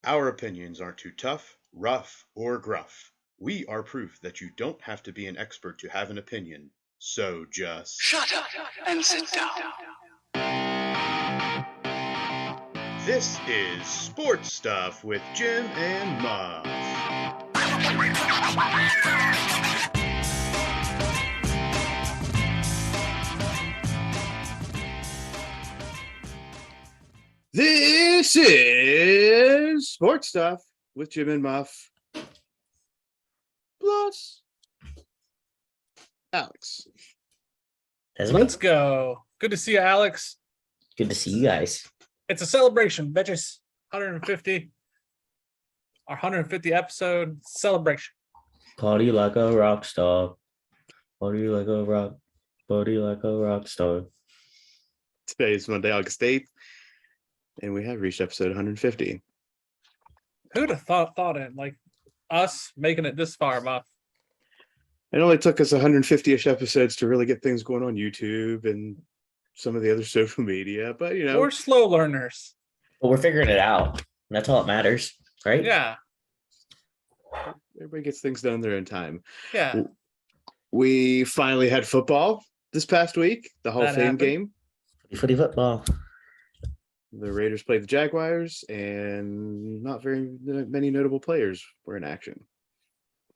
Our opinions aren't too tough, rough, or gruff. We are proof that you don't have to be an expert to have an opinion. So just Shut up and sit down. This is Sports Stuff with Jim and Muff. This is Sports Stuff with Jim and Muff. Plus Alex. Let's go. Good to see you, Alex. Good to see you guys. It's a celebration, bitches. 150. Our 150 episode celebration. Party like a rock star. Party like a rock star. Today is Monday, August 8th, and we have reached episode 150. Who'd have thought it? Like us making it this far, Muff. It only took us 150-ish episodes to really get things going on YouTube and some of the other social media, but We're slow learners. But we're figuring it out. That's all that matters, right? Yeah. Everybody gets things done in their own time. Yeah. We finally had football this past week, the Hall of Fame game. Footy football. The Raiders played the Jaguars, and not very many notable players were in action.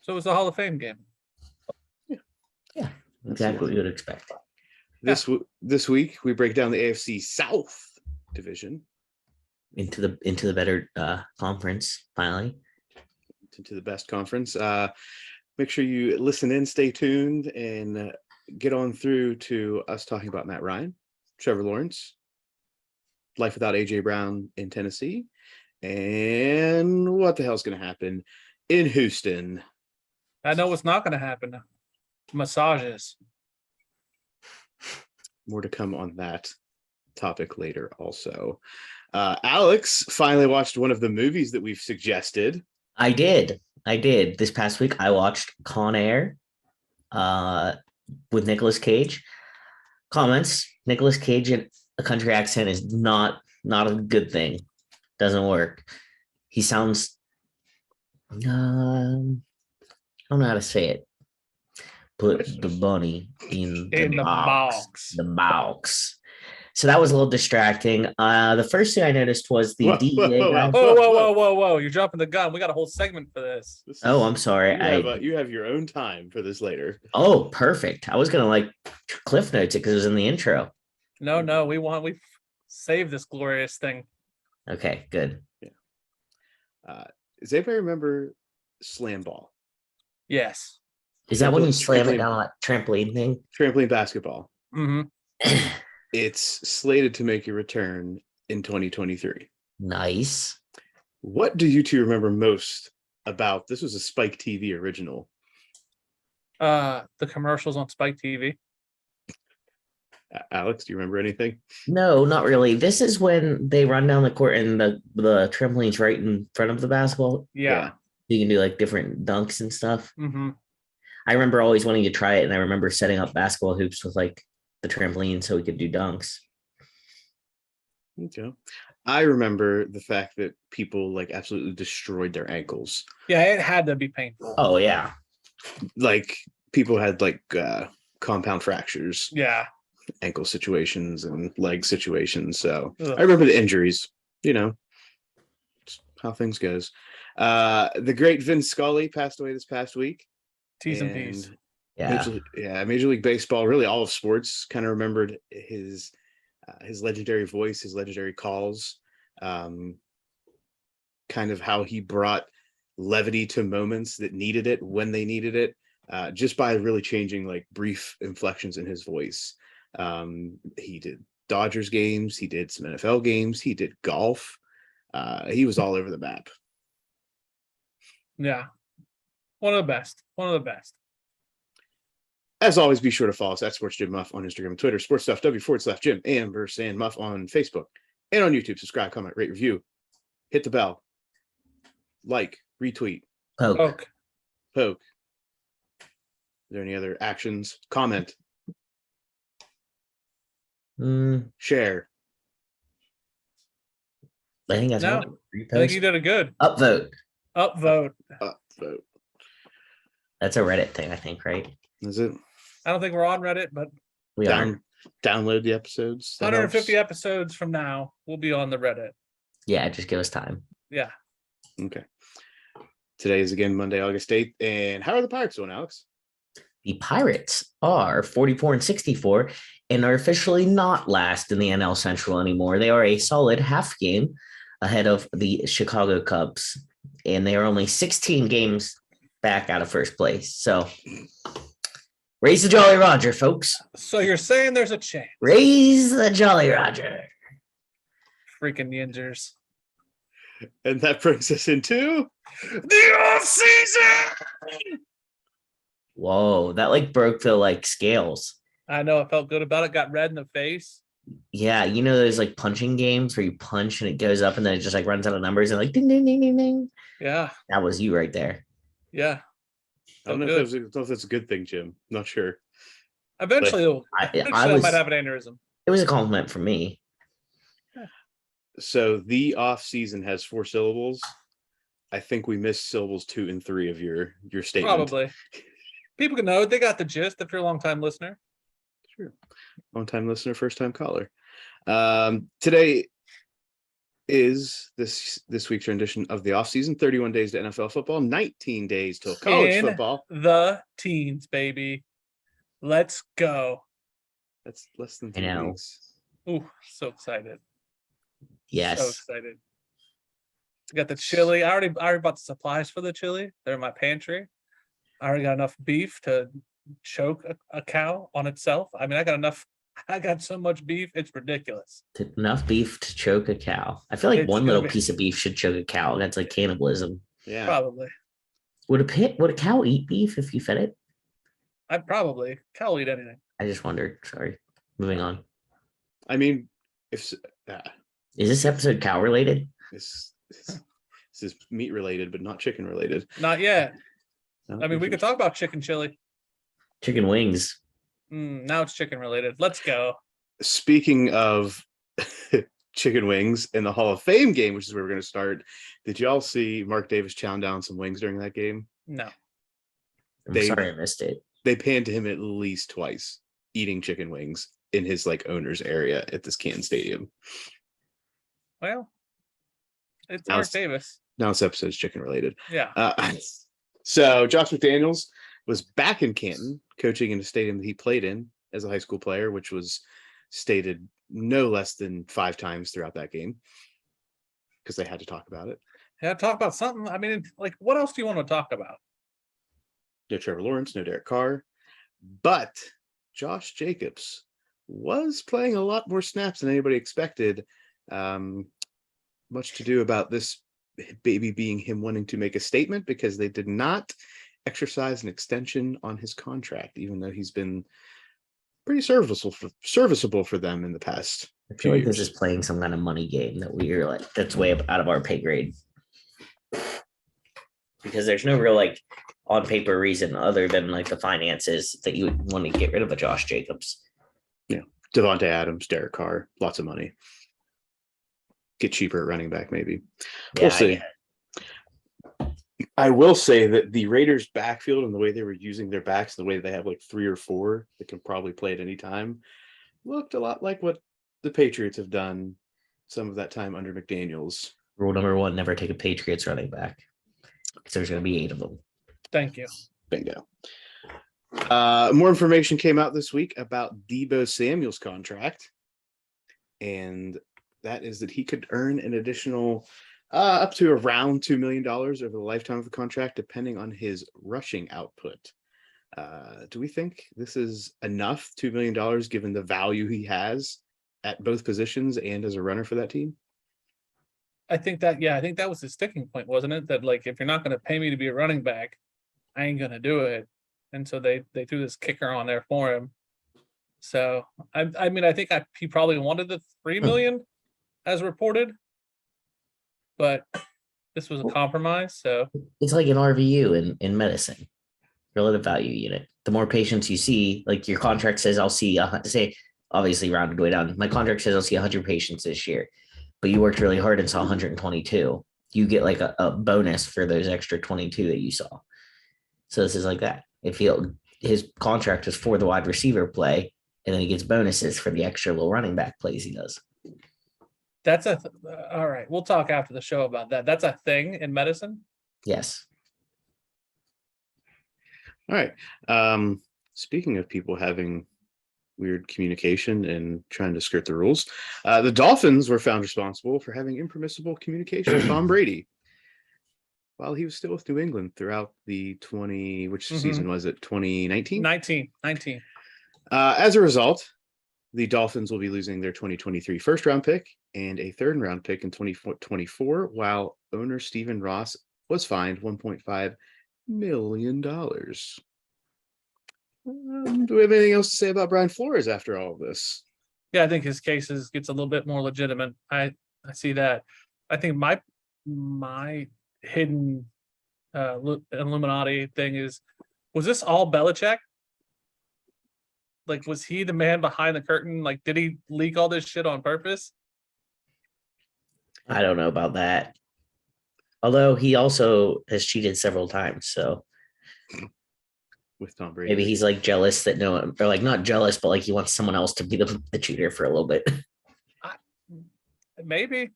So it was the Hall of Fame game. Yeah, exactly what you would expect. This week we break down the AFC South division into the better conference finally. Into the best conference. Make sure you listen in, stay tuned, and get on through to us talking about Matt Ryan, Trevor Lawrence, life without AJ Brown in Tennessee, and what the hell's going to happen in Houston. I know what's not going to happen. Massages. More to come on that topic later also. Alex finally watched one of the movies that we've suggested. I did. This past week I watched Con Air with Nicolas Cage. Comments: Nicolas Cage in a country accent is not a good thing. Doesn't work. He sounds I don't know how to say it. Put the bunny in the box. The box. So that was a little distracting. The first thing I noticed was the DEA guy. Whoa. You're jumping the gun. We got a whole segment for this. I'm sorry. You have your own time for this later. Oh, perfect. I was going to cliff notes it because it was in the intro. No. We saved this glorious thing. Okay, good. Yeah. Does anybody remember Slam Ball? Yes. Is that when you slam it down that trampoline thing? Trampoline basketball. Mm-hmm. It's slated to make a return in 2023. Nice. What do you two remember most about? This was a Spike TV original. The commercials on Spike TV. Alex, do you remember anything? No, not really. This is when they run down the court and the trampoline's right in front of the basketball. Yeah. You can do different dunks and stuff. Mm-hmm. I remember always wanting to try it, and I remember setting up basketball hoops with the trampoline so we could do dunks. Okay. I remember the fact that people absolutely destroyed their ankles. Yeah, it had to be painful. Oh yeah. People had compound fractures. Yeah. Ankle situations and leg situations. So I remember the injuries, how things goes. The great Vin Scully passed away this past week. T's and P's. Yeah. Major League Baseball, really all of sports, kind of remembered his legendary voice, his legendary calls, kind of how he brought levity to moments that needed it when they needed it, just by really changing brief inflections in his voice. He did Dodgers games, he did some NFL games, he did golf. He was all over the map. Yeah. One of the best. As always, be sure to follow us at Sports Jim Muff on Instagram and Twitter, Sports Stuff W/Jim and Muff on Facebook and on YouTube. Subscribe, comment, rate, review, hit the bell, retweet, poke. Is there any other actions? Comment, share. I think that's No, one. I think you did a good Upvote. upvote. Vote. That's a Reddit thing, I think, right? Is it? I don't think we're on Reddit, but We are. Download the episodes. That 150 helps. episodes from now, we'll be on the Reddit. Yeah, just give us time. Yeah. Okay. Today is again Monday, August 8th. And how are the Pirates doing, Alex? The Pirates are 44-64 and are officially not last in the NL Central anymore. They are a solid half game ahead of the Chicago Cubs, and they are only 16 games back out of first place. So raise the Jolly Roger, folks. So you're saying there's a chance? Raise the Jolly Roger. Freaking Yingers. And that brings us into the offseason. Whoa, that like broke the like scales. I know, I felt good about it. Got red in the face. Yeah, you know those like punching games where you punch and it goes up and then it just like runs out of numbers and like ding ding ding ding ding. Yeah. That was you right there. Yeah. I don't know if that's a good thing, Jim. Not sure. Eventually, I might have an aneurysm. It was a compliment from me. So the off season has 4 syllables. I think we missed syllables 2 and 3 of your statement. Probably. People can know. They got the gist if you're a long-time listener. Sure. Long-time listener, first-time caller. Today is this week's rendition of the offseason. 31 days to NFL football, 19 days till college football. The teens, baby. Let's go. That's less than 3 weeks. Ooh, so excited. Yes. So excited. Got the chili. I already bought the supplies for the chili. They're in my pantry. I already got enough beef to choke a cow on itself. I mean, I got so much beef, it's ridiculous. Enough beef to choke a cow. I feel like It's one gonna little be- piece of beef should choke a cow. That's like cannibalism. Yeah. Probably. Would a cow eat beef if you fed it? I'd probably. Cow will eat anything. I just wondered. Sorry. Moving on. I mean, if Is this episode cow related? this is meat related, but not chicken related. Not yet. No, I mean, we could talk about chicken chili. Chicken wings. Now it's chicken related. Let's go. Speaking of chicken wings in the Hall of Fame game, which is where we're going to start, did y'all see Mark Davis chowing down some wings during that game? No. I'm sorry I missed it. They panned to him at least twice eating chicken wings in his like owner's area at this Canton Stadium. Well, it's Now Mark it's- Davis. Now this episode's chicken related. Yeah. So Josh McDaniels was back in Canton, coaching in a stadium that he played in as a high school player, which was stated no less than 5 times throughout that game because they had to talk about it. Yeah, talk about something. I mean, like, what else do you want to talk about? No Trevor Lawrence, no Derek Carr, but Josh Jacobs was playing a lot more snaps than anybody expected. Much to do about this baby being him wanting to make a statement because they did not exercise an extension on his contract, even though he's been pretty serviceable for them in the past. I feel like this is playing some kind of money game that we're like that's way out of our pay grade. Because there's no real like on paper reason other than like the finances that you would want to get rid of a Josh Jacobs. Yeah. Devontae Adams, Derek Carr, lots of money. Get cheaper at running back, maybe. We'll see. I will say that the Raiders backfield and the way they were using their backs, the way they have like 3 or 4 that can probably play at any time, looked a lot like what the Patriots have done some of that time under McDaniels. Rule number 1, never take a Patriots running back. Because there's going to be 8 of them. Thank you. Bingo. More information came out this week about Deebo Samuel's contract. And that is that he could earn an additional up to around $2 million over the lifetime of the contract, depending on his rushing output. Do we think this is enough, $2 million, given the value he has at both positions and as a runner for that team? I think that was the sticking point, wasn't it? That like, if you're not going to pay me to be a running back, I ain't going to do it. And so they threw this kicker on there for him. So I mean, I think he probably wanted the $3 million as reported, but this was a compromise. So it's like an RVU in medicine, relative value unit. The more patients you see, like your contract says, I'll see, say, obviously rounded way down. My contract says I'll see 100 patients this year. but you worked really hard and saw 122. You get like a bonus for those extra 22 that you saw. So this is like that. If his contract is for the wide receiver play, and then he gets bonuses for the extra little running back plays he does. That's all right. We'll talk after the show about that. That's a thing in medicine. Yes. All right. Speaking of people having weird communication and trying to skirt the rules, the Dolphins were found responsible for having impermissible communication with Tom Brady while he was still with New England throughout the which season was it? 2019? 19. As a result, the Dolphins will be losing their 2023 first round pick and a third round pick in 2024, while owner Stephen Ross was fined $1.5 million. Do we have anything else to say about Brian Flores after all of this? Yeah, I think his case gets a little bit more legitimate. I see that. I think my hidden Illuminati thing was this all Belichick? Like, was he the man behind the curtain? Like, did he leak all this shit on purpose? I don't know about that. Although he also has cheated several times, so with Tom Brady, maybe he's like jealous that or like not jealous, but like he wants someone else to be the cheater for a little bit. Maybe.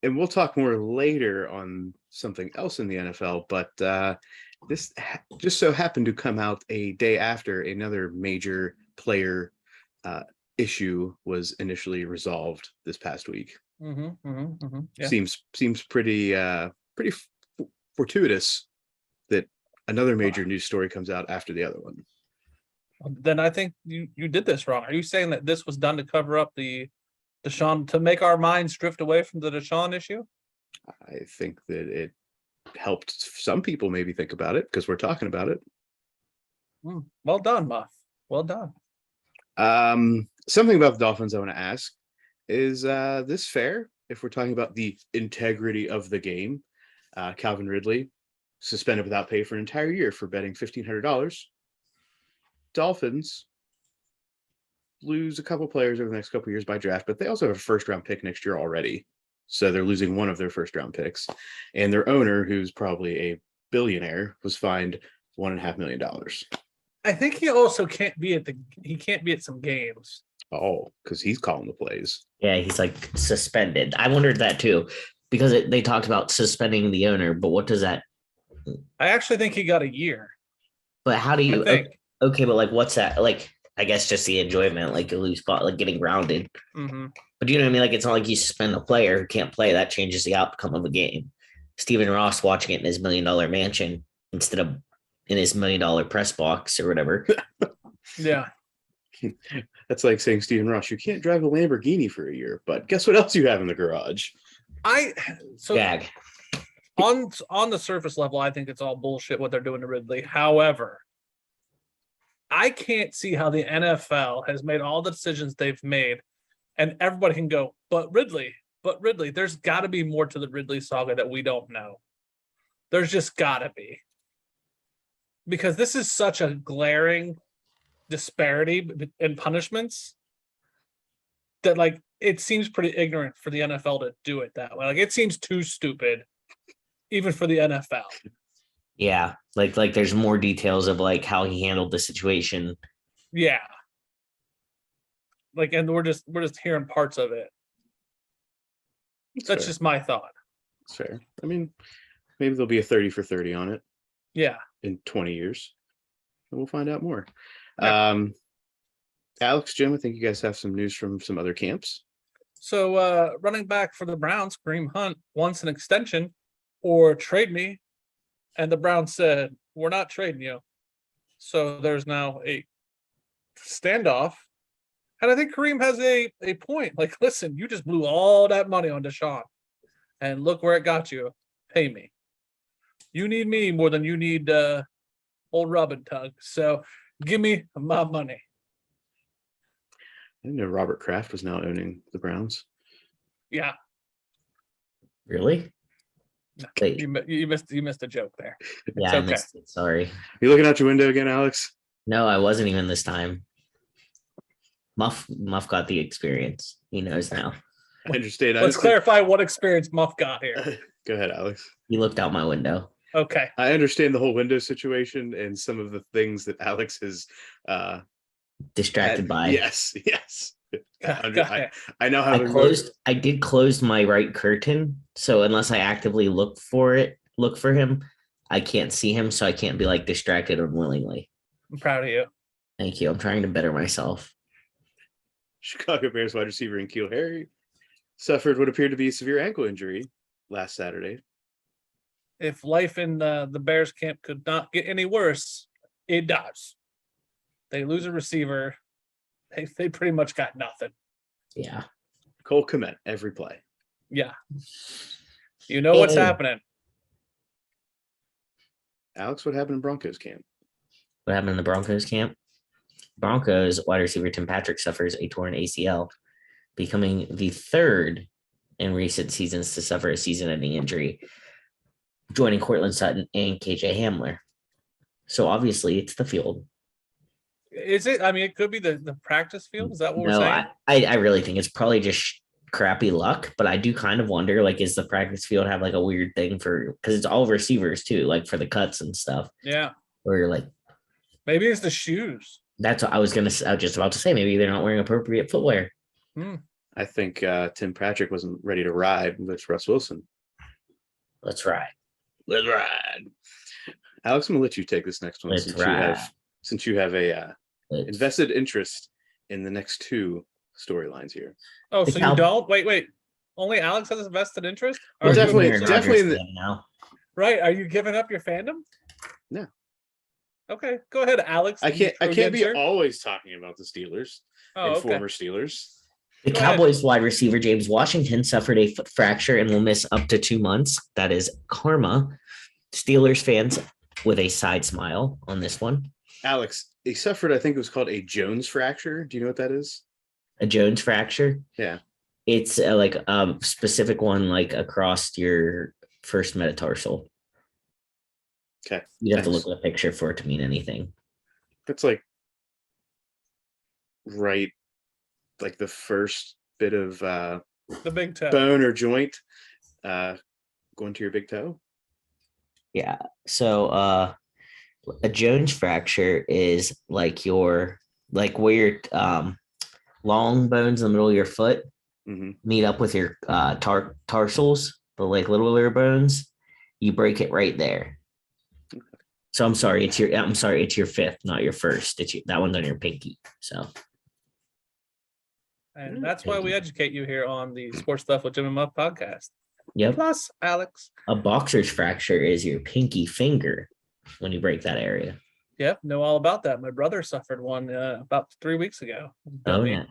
And we'll talk more later on something else in the NFL, but this just so happened to come out a day after another major player issue was initially resolved this past week. Yeah. Seems pretty fortuitous that another major news story comes out after the other one. Then I think you did this wrong. Are you saying that this was done to cover up the Deshaun, to make our minds drift away from the Deshaun issue? I think that it helped some people maybe think about it because we're talking about it. Well done, Muff. Well done. Something about the Dolphins I want to ask is this fair if we're talking about the integrity of the game? Calvin Ridley suspended without pay for an entire year for betting $1,500. Dolphins lose a couple players over the next couple years by draft, but they also have a first round pick next year already. So they're losing one of their first round picks. And their owner, who's probably a billionaire, was fined $1.5 million. I think he also can't be at some games. Oh, because he's calling the plays. Yeah, he's like suspended. I wondered that too, because they talked about suspending the owner, but what does that? I actually think he got a year. But how do you? think. Okay, but like, what's that? Like, I guess just the enjoyment, like a loose spot, like getting grounded. But do you know what I mean? Like, it's not like you suspend a player who can't play. That changes the outcome of a game. Stephen Ross watching it in his $1 million mansion instead of in his $1 million press box or whatever. Yeah. That's like saying, Stephen Ross, you can't drive a Lamborghini for a year, but guess what else you have in the garage? Jag. On the surface level, I think it's all bullshit what they're doing to Ridley. However, I can't see how the NFL has made all the decisions they've made, and everybody can go, but Ridley. There's got to be more to the Ridley saga that we don't know. There's just got to be. Because this is such a glaring disparity in punishments that, like, it seems pretty ignorant for the NFL to do it that way. Like, it seems too stupid, even for the NFL. Yeah, like there's more details of like how he handled the situation. Yeah. Like, and we're just hearing parts of it. That's just my thought. It's fair. I mean, maybe there'll be a 30 for 30 on it. Yeah. In 20 years. And we'll find out more. Yeah. Alex, Jim, I think you guys have some news from some other camps. So running back for the Browns, Kareem Hunt, wants an extension or trade me. And the Browns said, we're not trading you. So there's now a standoff. And I think Kareem has a point. Like, listen, you just blew all that money on Deshaun. And look where it got you. Pay me. You need me more than you need old Robin Tug. So give me my money. I didn't know Robert Kraft was now owning the Browns. Yeah. Really? Wait. You missed a joke there. Yeah, I missed it. Sorry. You looking out your window again, Alex? No, I wasn't even this time. Muff got the experience. He knows now. I understand. Let's clarify what experience Muff got here. Go ahead, Alex. He looked out my window. Okay. I understand the whole window situation and some of the things that Alex has Distracted by. Yes. Got I know how I did close my right curtain, so unless I actively look for him, I can't see him, so I can't be like distracted unwillingly. I'm proud of you. Thank you. I'm trying to better myself. Chicago Bears wide receiver N'Keal Harry suffered what appeared to be a severe ankle injury last Saturday. If life in the Bears camp could not get any worse, it does. They lose a receiver. They pretty much got nothing. Yeah. Cole Kmet every play. Yeah. You know what's happening. Alex, what happened in Broncos camp? What happened in the Broncos camp? Broncos wide receiver Tim Patrick suffers a torn ACL, becoming the third in recent seasons to suffer a season-ending injury, joining Cortland Sutton and KJ Hamler. So obviously it's the field. Is it? I mean, it could be the practice field. Is that what we're saying? I really think it's probably just crappy luck, but I do kind of wonder, like, is the practice field have like a weird thing for, because it's all receivers too, like for the cuts and stuff. Yeah. Where you're like, maybe it's the shoes. That's what I was just about to say. Maybe they're not wearing appropriate footwear. I think Tim Patrick wasn't ready to ride with Russ Wilson. Let's ride. Let's ride. Alex, I'm gonna let you take this next one since you have a invested interest in the next two storylines here. Oh, so you don't? Wait. Only Alex has a vested interest? Well, definitely in the now. Right. Are you giving up your fandom? No. Okay, go ahead, Alex. I can't be always talking about the Steelers and okay. former Steelers. The Cowboys wide receiver James Washington suffered a foot fracture and will miss up to 2 months. That is karma. Steelers fans with a side smile on this one. Alex, he suffered, I think it was called a Jones fracture. Do you know what that is? A Jones fracture? Yeah. It's like a specific one, like across your first metatarsal. Okay. You have to look at a picture for it to mean anything. That's like right, like the first bit of the big toe bone or joint going to your big toe. Yeah. So a Jones fracture is like where your long bones in the middle of your foot meet up with your tarsals, the like littler bones. You break it right there. So I'm sorry, it's your fifth, not your first. That one's on your pinky. So, and that's why we educate you here on the Sports Stuff with Jim and Muff podcast. Yep. Plus, Alex, a boxer's fracture is your pinky finger when you break that area. Yep, know all about that. My brother suffered one about 3 weeks ago. Oh yeah.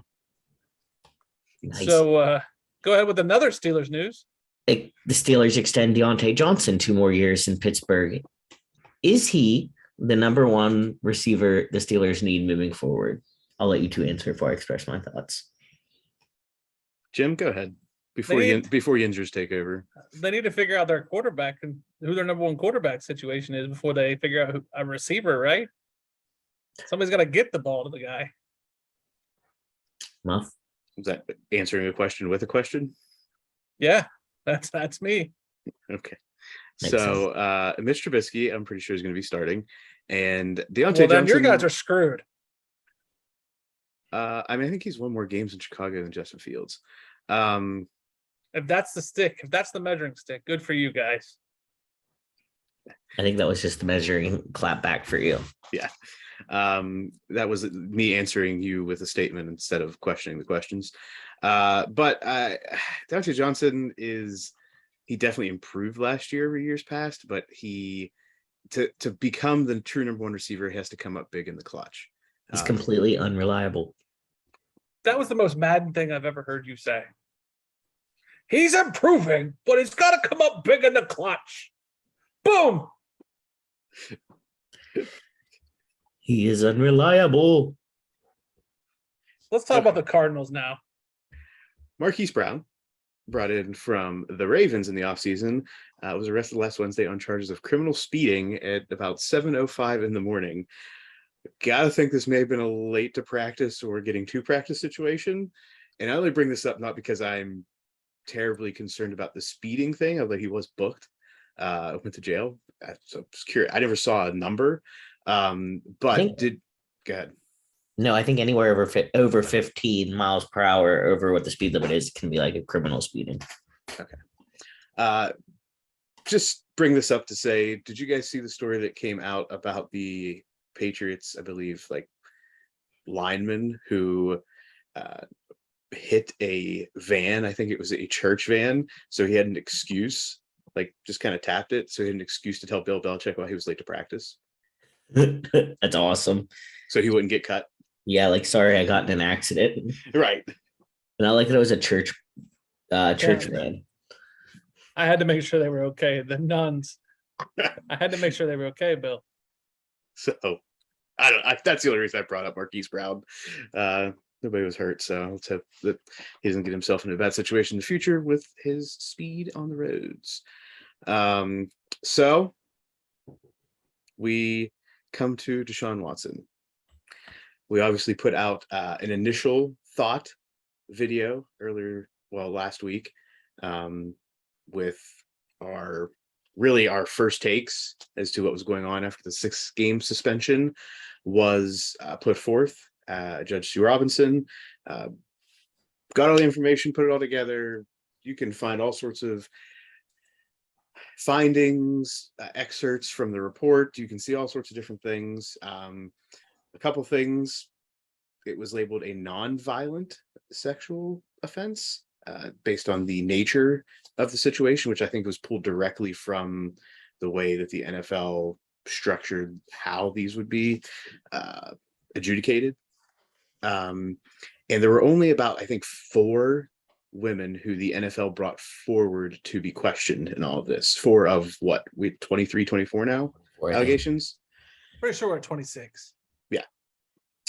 Nice. So go ahead with another Steelers news. The Steelers extend Deontay Johnson 2 more years in Pittsburgh. Is he the number one receiver the Steelers need moving forward? I'll let you two answer before I express my thoughts. Jim, go ahead before Yinzers take over. They need to figure out their quarterback and who their number one quarterback situation is before they figure out a receiver, right? Somebody's got to get the ball to the guy. Muff? Is that answering a question with a question? Yeah, that's me. Okay. Makes so Mitch Trubisky, I'm pretty sure is going to be starting, and Deontay then Johnson. Your guys are screwed. I think he's won more games in Chicago than Justin Fields. If that's the stick, if that's the measuring stick, good for you guys. I think that was just the measuring clap back for you. Yeah. That was me answering you with a statement instead of questioning the questions. But Deontay Johnson he definitely improved last year over years past, but to become the true number one receiver, he has to come up big in the clutch. He's completely unreliable. That was the most Madden thing I've ever heard you say. He's improving, but he's got to come up big in the clutch. Boom. He is unreliable. Let's talk about the Cardinals now. Marquis Brown, brought in from the Ravens in the offseason, was arrested last Wednesday on charges of criminal speeding at about 7:05 in the morning. Gotta think this may have been a late to practice or getting to practice situation. And I only bring this up not because I'm terribly concerned about the speeding thing, although he was booked, went to jail. So I was curious. I never saw a number, but think- go ahead. No, I think anywhere over 15 miles per hour over what the speed limit is can be like a criminal speeding. Just bring this up to say, did you guys see the story that came out about the Patriots, I believe, like lineman who hit a van? I think it was a church van. So he had an excuse, like just kind of tapped it. So he had an excuse to tell Bill Belichick why he was late to practice. That's awesome. So he wouldn't get cut. Yeah, like sorry, I got in an accident. Right. And I like that it was a church van. I had to make sure they were okay. The nuns. I had to make sure they were okay, Bill. So that's the only reason I brought up Marquis Brown. Nobody was hurt, so let's hope that he doesn't get himself in a bad situation in the future with his speed on the roads. So we come to Deshaun Watson. We obviously put out an initial thought video last week, with our first takes as to what was going on after the 6-game suspension was put forth. Judge Sue Robinson got all the information, put it all together. You can find all sorts of findings, excerpts from the report. You can see all sorts of different things. A couple things. It was labeled a non-violent sexual offense based on the nature of the situation, which I think was pulled directly from the way that the NFL structured how these would be adjudicated. And there were only about, I think, 4 women who the NFL brought forward to be questioned in all of this. 4 of what? We 23, 24 now? Allegations? Pretty sure we're at 26. Yeah.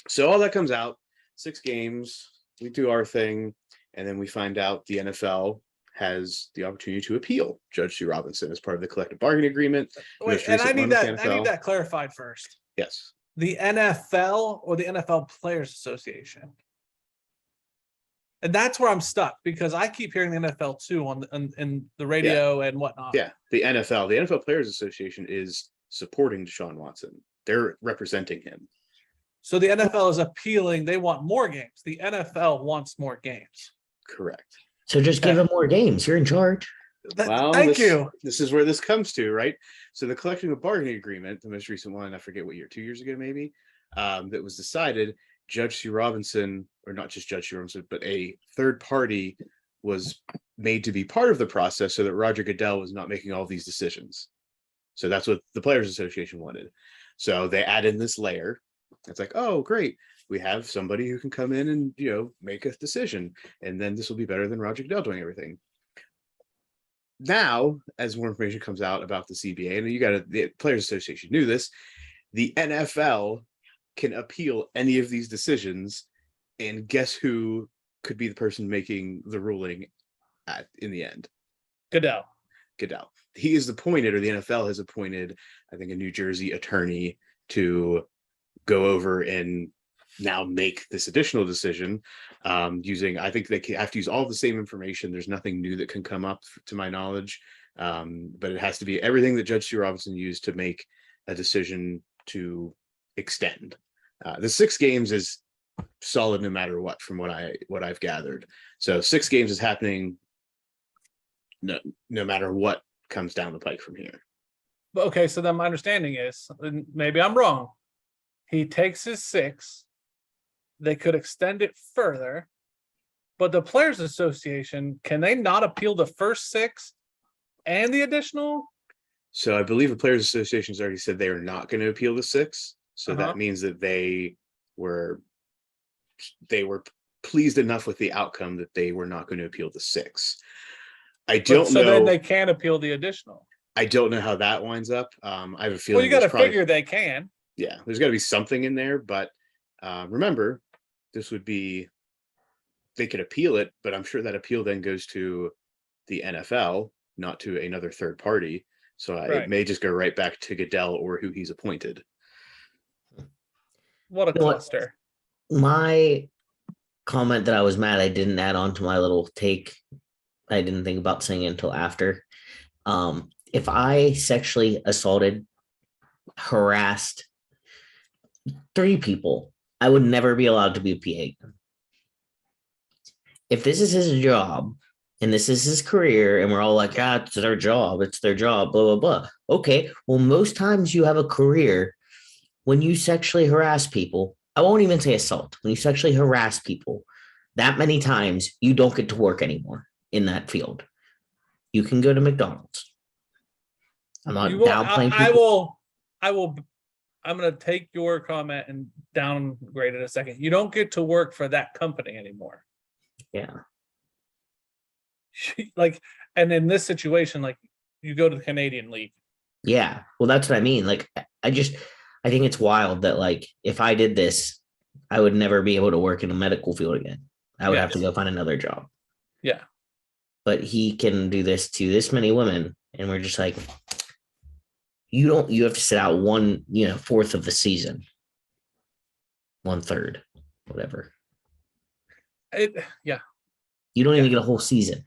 So all that comes out, 6 games, we do our thing, and then we find out the NFL has the opportunity to appeal Judge Sue Robinson as part of the collective bargaining agreement. Wait, and I need that clarified first. Yes. The NFL or the NFL Players Association? And that's where I'm stuck because I keep hearing the NFL too on the radio and whatnot. Yeah, the NFL Players Association is supporting Deshaun Watson. They're representing him. So the NFL is appealing. They want more games. The NFL wants more games. Correct. So just give him more games. You're in charge. Thank you. This is where this comes to, right? So the collective bargaining agreement, the most recent one, I forget what year, 2 years ago maybe, that was decided, Judge Sue Robinson, or not just Judge Sue Robinson, but a third party was made to be part of the process so that Roger Goodell was not making all these decisions. So that's what the Players Association wanted. So they add in this layer. It's like, oh, great. We have somebody who can come in and, make a decision. And then this will be better than Roger Goodell doing everything. Now, as more information comes out about the CBA, and the Players Association knew this, the NFL can appeal any of these decisions. And guess who could be the person making the ruling in the end? Goodell. He is appointed, or the NFL has appointed, I think, a New Jersey attorney to go over and now make this additional decision using, I think they have to use all the same information. There's nothing new that can come up to my knowledge, but it has to be everything that Judge Sue Robinson used to make a decision to extend. The 6 games is solid no matter what, from what I've gathered. So 6 games is happening no matter what comes down the pike from here. Okay, so then my understanding is, and maybe I'm wrong, he takes his 6. They could extend it further, but the Players Association, can they not appeal the first 6 and the additional? So I believe the Players Association has already said they are not going to appeal the 6. So that means that they were pleased enough with the outcome that they were not going to appeal the 6. I don't know. So then they can appeal the additional. I don't know how that winds up. I have a feeling. Well, you got to figure they can. Yeah, there's got to be something in there, but remember, this would be, they could appeal it, but I'm sure that appeal then goes to the NFL, not to another third party. So it may just go right back to Goodell or who he's appointed. What a cluster. My comment that I was mad I didn't add on to my little take I didn't think about saying it until after. If I sexually assaulted, harassed 3 people, I would never be allowed to be a PA. If this is his job and this is his career, and we're all like, it's their job, blah, blah, blah. Okay, well, most times you have a career when you sexually harass people. I won't even say assault. When you sexually harass people that many times, you don't get to work anymore in that field. You can go to McDonald's. I'm not You will, downplaying I people. will, I'm going to take your comment and downgrade it a second. You don't get to work for that company anymore. Yeah. Like, and in this situation, like, you go to the Canadian League. Yeah. Well, that's what I mean. Like, I think it's wild that, like, if I did this, I would never be able to work in a medical field again. I would have to go find another job. Yeah. But he can do this to this many women. And we're just like, you have to sit out 1/4 of the season. 1/3, whatever. Yeah. You don't even get a whole season.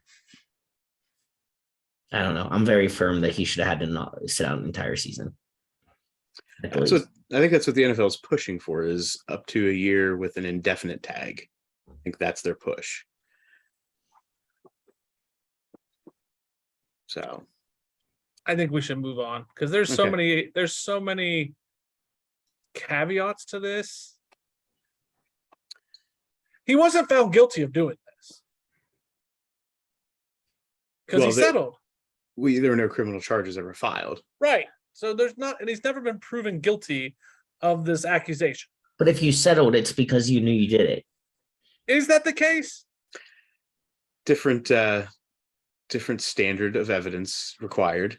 I don't know. I'm very firm that he should have had to not sit out an entire season. I think that's what the NFL is pushing for, is up to a year with an indefinite tag. I think that's their push. So I think we should move on because there's so many caveats to this. He wasn't found guilty of doing this because he settled. There were no criminal charges ever filed. Right. So there's not, and he's never been proven guilty of this accusation. But if you settled, it's because you knew you did it. Is that the case? Different standard of evidence required.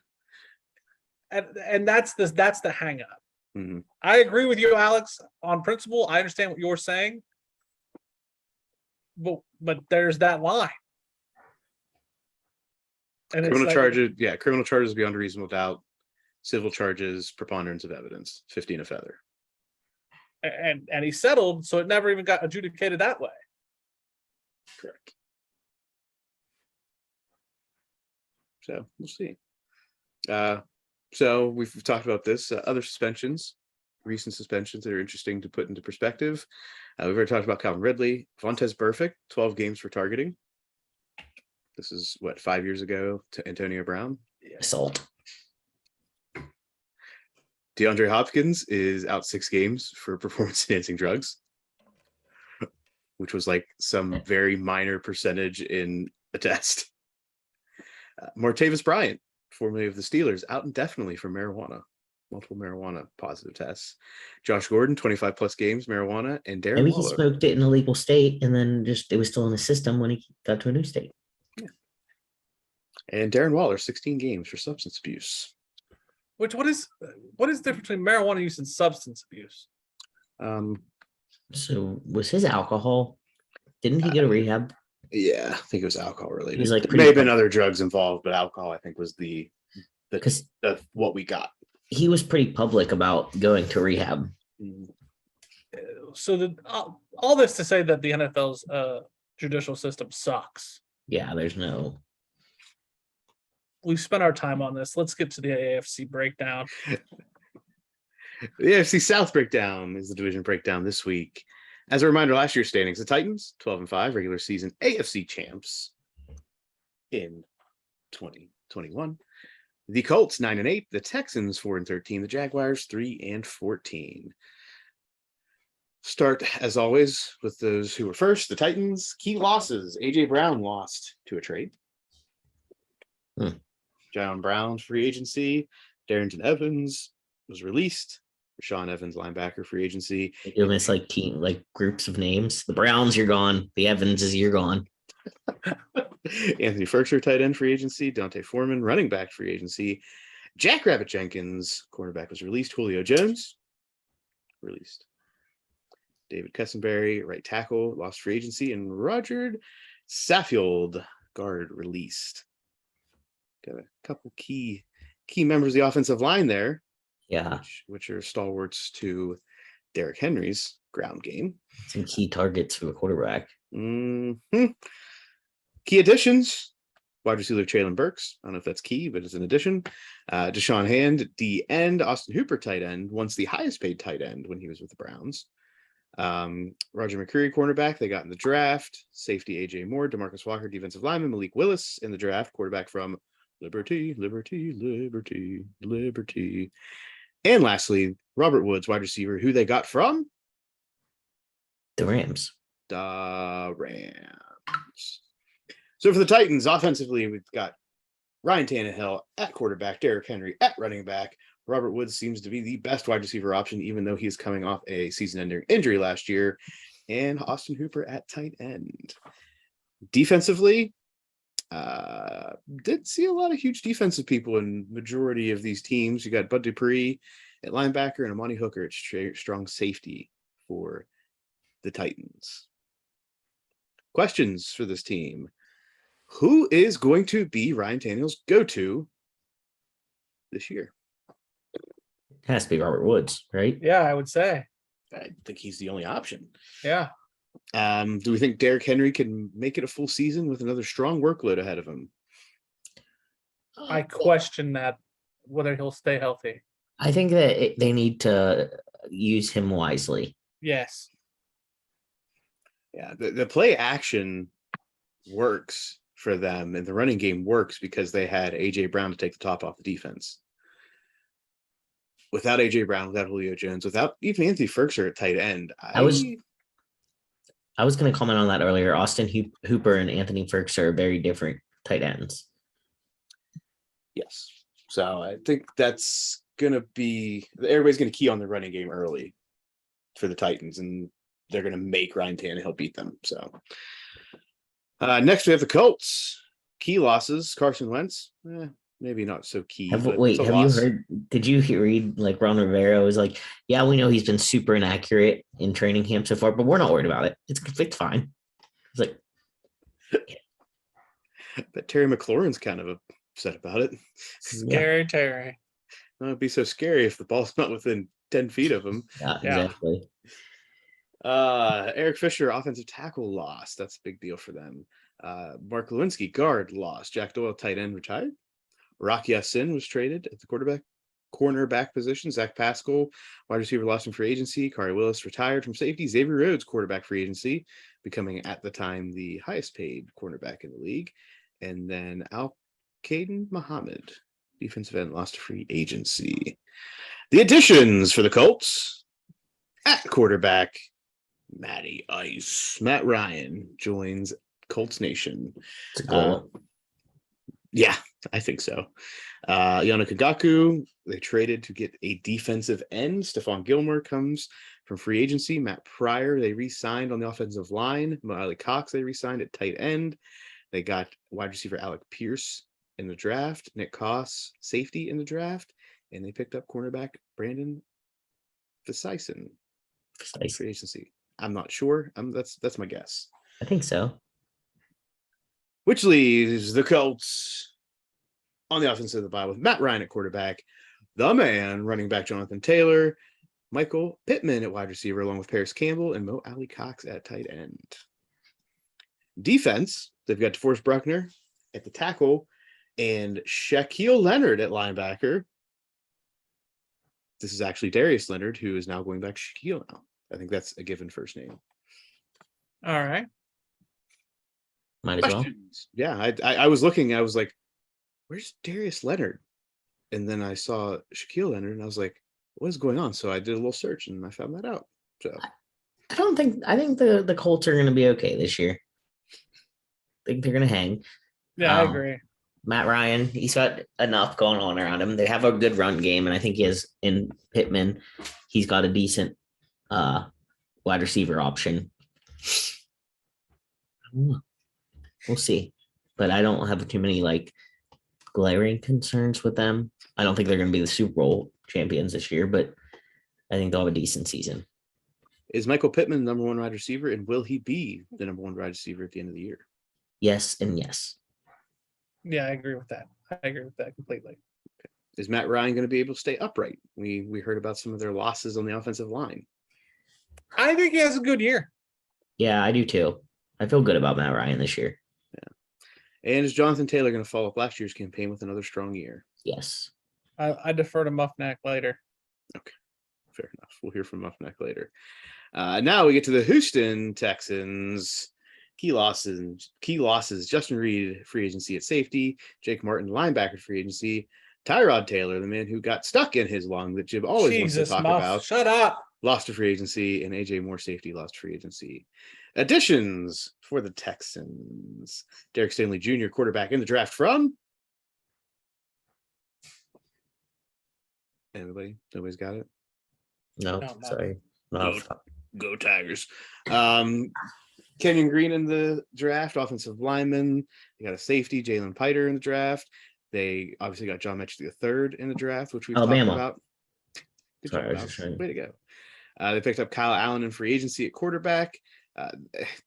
And that's the hang up. Mm-hmm. I agree with you, Alex, on principle. I understand what you're saying. But there's that line. And criminal charges beyond a reasonable doubt. Civil charges, preponderance of evidence, 15 a feather. And he settled, so it never even got adjudicated that way. Correct. So we'll see. So we've talked about this. Other suspensions, recent suspensions that are interesting to put into perspective. We've already talked about Calvin Ridley. Vontaze Burfict, 12 games for targeting. This is 5 years ago to Antonio Brown. Assault. DeAndre Hopkins is out 6 games for performance-enhancing drugs, which was like some very minor percentage in a test. Martavis Bryant, formerly of the Steelers, out indefinitely for marijuana. Multiple marijuana positive tests. Josh Gordon, 25 plus games, marijuana, and Darren Maybe Waller. He smoked it in a legal state and then it was still in the system when he got to a new state. Yeah. And Darren Waller, 16 games for substance abuse. What is the difference between marijuana use and substance abuse? So was his alcohol? Didn't he go to rehab? Yeah, I think it was alcohol related. He was like there may have been other drugs involved, but alcohol, I think, was the what we got. He was pretty public about going to rehab. So all this to say that the NFL's judicial system sucks. Yeah, there's no. We've spent our time on this. Let's get to the AFC breakdown. The AFC South breakdown is the division breakdown this week. As a reminder, last year's standings: the Titans 12-5, regular season AFC champs in 2021. The Colts 9-8, the Texans 4-13, the Jaguars 3-14. Start as always with those who were first. The Titans, key losses: AJ Brown lost to a trade. John Brown free agency. Darrington Evans was released. Rashawn Evans, linebacker, free agency. You're miss like groups of names. The Browns, you're gone. The Evanses, you're gone. Anthony Furcher, tight end, free agency. Dante Foreman, running back, free agency. Jackrabbit Jenkins, cornerback, was released. Julio Jones, released. David Cussenberry, right tackle, lost free agency. And Roger Saffield, guard, released. Got a couple key members of the offensive line there. Yeah. Which are stalwarts to Derrick Henry's ground game. Some key targets for the quarterback. Mm-hmm. Key additions: wide receiver Traylon Burks. I don't know if that's key, but it's an addition. Deshaun Hand, D end. Austin Hooper, tight end, once the highest paid tight end when he was with the Browns. Roger McCreary, cornerback, they got in the draft. Safety AJ Moore, DeMarcus Walker, defensive lineman Malik Willis in the draft, quarterback from Liberty. And lastly, Robert Woods, wide receiver, who they got from The Rams. the Rams. So for the Titans, offensively, we've got Ryan Tannehill at quarterback, Derrick Henry at running back. Robert Woods seems to be the best wide receiver option, even though he's coming off a season-ending injury last year. And Austin Hooper at tight end. Defensively, did see a lot of huge defensive people in majority of these teams. You got Bud Dupree at linebacker and Amani Hooker at strong safety for the Titans. Questions for this team. Who is going to be Ryan Tannehill's go-to this year? It has to be Robert Woods, right? Yeah, I would say. I think he's the only option. Yeah. Do we think Derrick Henry can make it a full season with another strong workload ahead of him? I question that, whether he'll stay healthy. I think that they need to use him wisely. Yes. Yeah, the play action works for them, and the running game works because they had AJ Brown to take the top off the defense. Without AJ Brown, without Julio Jones, without even Anthony Ferguson at tight end, I was going to comment on that earlier. Austin Hooper and Anthony Ferguson are very different tight ends. Yes. So I think that's going to be – everybody's going to key on the running game early for the Titans, and they're going to make Ryan Tannehill beat them. So next we have the Colts. Key losses, Carson Wentz. Maybe not so key. Have you heard? Did you read like Ron Rivera was like, yeah, we know he's been super inaccurate in training camp so far, but we're not worried about it. It's fine. It's like, but Terry McLaurin's kind of upset about it. Scary Terry. It'd be so scary if the ball's not within 10 feet of him. Yeah, Yeah. exactly. Eric Fisher, offensive tackle, lost. That's a big deal for them. Mark Lewinsky, guard, lost. Jack Doyle, tight end, retired. Rocky Ya-Sin was traded at the cornerback position. Zach Pascal, wide receiver, lost in free agency. Kari Willis retired from safety. Xavier Rhodes, quarterback, free agency, becoming at the time the highest paid cornerback in the league. And then Al-Qaeden Muhammad, defensive end, lost to free agency. The additions for the Colts at quarterback, Matty Ice. Matt Ryan joins Colts Nation. It's a goal. Yeah, I think so. Yana Kagaku, they traded to get a defensive end. Stephon Gilmore comes from free agency. Matt Pryor, they re-signed on the offensive line. Miley Cox, they re-signed at tight end. They got wide receiver Alec Pierce in the draft. Nick Koss, safety in the draft. And they picked up cornerback Brandon Fasison. Free agency. I'm not sure. That's my guess. I think so. Which leaves the Colts on the offensive of the bye with Matt Ryan at quarterback, the man running back Jonathan Taylor, Michael Pittman at wide receiver, along with Paris Campbell and Mo Alley Cox at tight end. Defense, they've got DeForest Buckner at the tackle and Shaquille Leonard at linebacker. This is actually Darius Leonard, who is now going back to Shaquille now. I think that's a given first name. All right. Might as well. Questions? Yeah, I was looking. I was like, "Where's Darius Leonard?" And then I saw Shaquille Leonard, and I was like, "What is going on?" So I did a little search, and I found that out. So I think the Colts are going to be okay this year. I think they're going to hang. Yeah, I agree. Matt Ryan, he's got enough going on around him. They have a good run game, and I think he has in Pittman. He's got a decent wide receiver option. We'll see, but I don't have too many like glaring concerns with them. I don't think they're going to be the Super Bowl champions this year, but I think they'll have a decent season. is Michael Pittman the number one wide receiver, and will he be the number one wide receiver at the end of the year? Yes and yes. Yeah, I agree with that. I agree with that completely. Is Matt Ryan going to be able to stay upright? We heard about some of their losses on the offensive line. I think he has a good year. Yeah, I do too. I feel good about Matt Ryan this year. And is Jonathan Taylor going to follow up last year's campaign with another strong year? Yes. I defer to Muffnac later. Fair enough. We'll hear from Muffnac later. Now we get to the Houston Texans. Key losses. Justin Reed, free agency at safety. Jake Martin, linebacker, free agency. Tyrod Taylor, the man who got stuck in his lung that Jim always wants to talk Muff, about. shut up. Lost to free agency. And AJ Moore, safety, lost to free agency. Additions for the Texans. Derek Stanley Jr., quarterback in the draft from... Anybody? Nobody's got it? No, No, Muff. sorry. Go, go Tigers. Kenyon Green in the draft, offensive lineman. They got a safety, Jalen Piter in the draft. They obviously got John Metchie III in the draft, which we've Alabama. talked about. Good Sorry, I job, was just Alex. trying- Way to go. They picked up Kyle Allen in free agency at quarterback.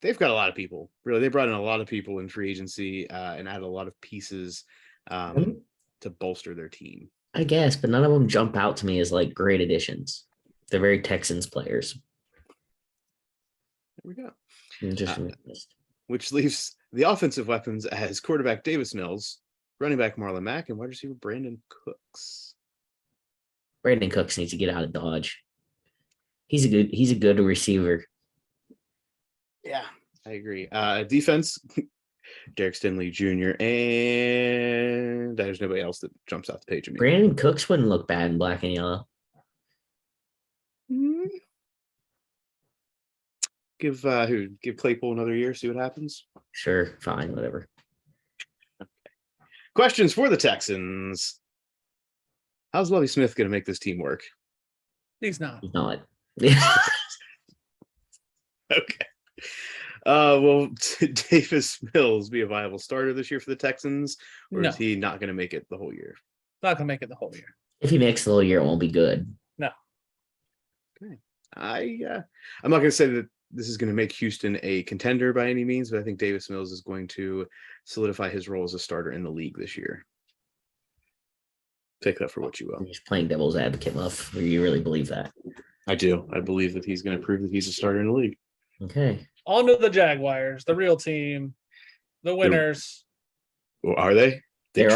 They've got a lot of people. Really, they brought in a lot of people in free agency and added a lot of pieces to bolster their team. I guess, but none of them jump out to me as like great additions. They're very Texans players. There we go. Just Which leaves the offensive weapons as quarterback Davis Mills, running back Marlon Mack, and wide receiver Brandon Cooks. Brandon Cooks needs to get out of Dodge. He's a good receiver. Yeah, I agree. Defense, Derek Stanley Jr. and there's nobody else that jumps off the page of me. Brandon Cooks wouldn't look bad in black and yellow. Give Claypool another year, see what happens. Sure, fine, whatever. Questions for the Texans. How's Lovie Smith going to make this team work? He's not. He's not. Okay. Will Davis Mills be a viable starter this year for the Texans, or No, is he not going to make it the whole year? not gonna make it the whole year. If he makes the whole year, it won't be good. I'm not going to say that this is going to make Houston a contender by any means, but I think Davis Mills is going to solidify his role as a starter in the league this year. Take that for what you will. I'm just playing devil's advocate, Muff. Do you really believe that? I do. I believe that he's going to prove that he's a starter in the league. Okay. On to the Jaguars, the real team, the winners. Well, are they? They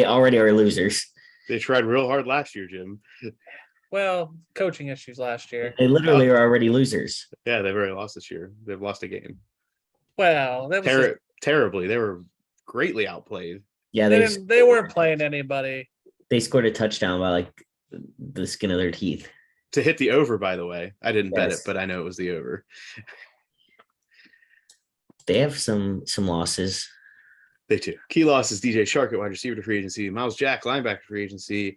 already are losers. They tried real hard last year, Jim. Well, coaching issues last year. They literally are already losers. Yeah, they've already lost this year. They've lost a game. Well, that was Terribly. They were greatly outplayed. Yeah, they weren't playing anybody. they scored a touchdown by like the skin of their teeth. To hit the over, by the way. I didn't bet it, Yes. but I know it was the over. They have some losses. They do. Key losses: DJ Shark at wide receiver to free agency, Miles Jack linebacker to free agency,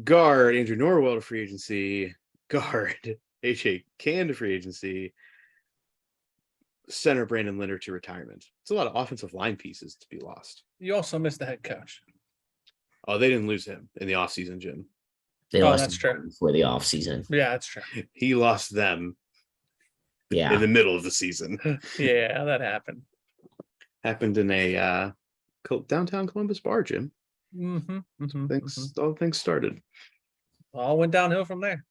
guard Andrew Norwell to free agency, guard H.A. Can to free agency, center Brandon Linder to retirement. It's a lot of offensive line pieces to be lost. You also missed the head coach. Oh, they didn't lose him in the offseason, Jim. They Oh, lost that's true. for the offseason. Yeah, that's true. He lost them Yeah. in the middle of the season. Yeah, that happened. Happened in a downtown Columbus bar, Jim. Mm-hmm, All things started. All went downhill from there.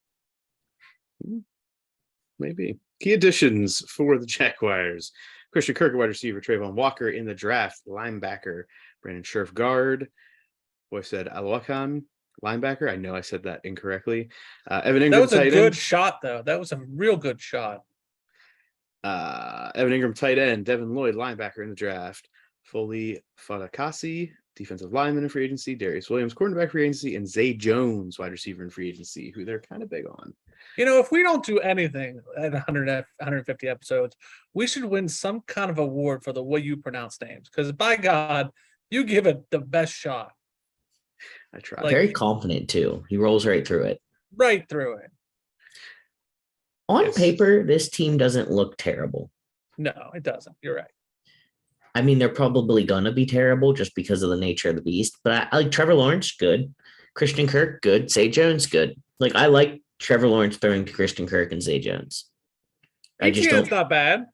Maybe. Key additions for the Jaguars: Christian Kirk, wide receiver; Trayvon Walker in the draft, linebacker; Brandon Scherf, guard. Boy said Alawakan, linebacker. I know I said that incorrectly. Evan Ingram, That was a tight good end. shot, though. That was a real good shot. Evan Ingram, tight end; Devin Lloyd, linebacker in the draft; Foley Fadakasi, defensive lineman in free agency; Darius Williams, cornerback free agency; and Zay Jones, wide receiver in free agency, who they're kind of big on. You know, if we don't do anything at 150 episodes, we should win some kind of award for the way you pronounce names. Because by God, you give it the best shot. I try. Like- Very confident too. He rolls right through it. Right through it. On Yes. paper, this team doesn't look terrible. No, it doesn't. You're right. I mean, they're probably gonna be terrible just because of the nature of the beast. But I like Trevor Lawrence, good. Christian Kirk, good. Zay Jones, good. Like I like Trevor Lawrence throwing to Christian Kirk and Zay Jones. I just Etienne's don't. not bad.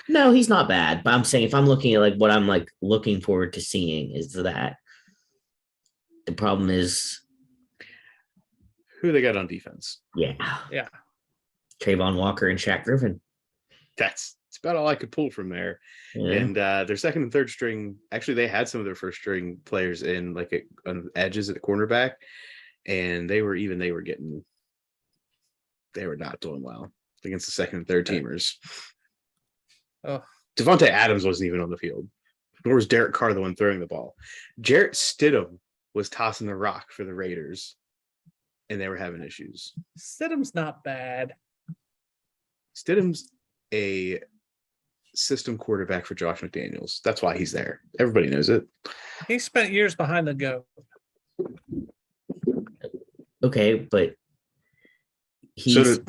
No, he's not bad. But I'm saying if I'm looking at like what I'm like looking forward to seeing is that the problem is, Who they got on defense? yeah, Yeah. Trayvon Walker and Shaq Griffin. That's It's about all I could pull from there. Yeah. And their second and third string, actually, they had some of their first string players in like on edges at the cornerback, and they were not doing well against the second and third teamers. Oh, Devontae Adams wasn't even on the field, nor was Derek Carr the one throwing the ball. Jarrett Stidham was tossing the rock for the Raiders, and they were having issues. Stidham's not bad. Stidham's a system quarterback for Josh McDaniels. That's why he's there. Everybody knows it. He spent years behind the goat. Okay, but he's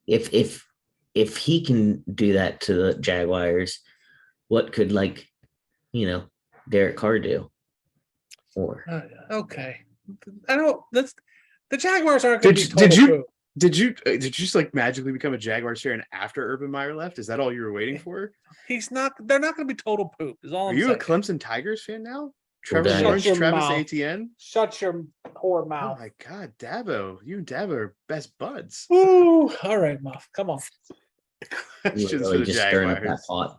if he can do that to the Jaguars, what could Derek Carr do? Or Okay, I don't. The Jaguars aren't going to be total poop. Did you just like magically become a Jaguars fan after Urban Meyer left? Is that all you were waiting for? He's not. They're not going to be total poop. Is all. Are I'm you saying. a Clemson Tigers fan now? Trevor Shut Lawrence, your Travis mouth. Etienne. Shut your whore Oh mouth. my God, Dabo! You and Dabo are best buds. Ooh, all right, Muff. Come on. Questions really for the just stirring up that Jaguars. pot.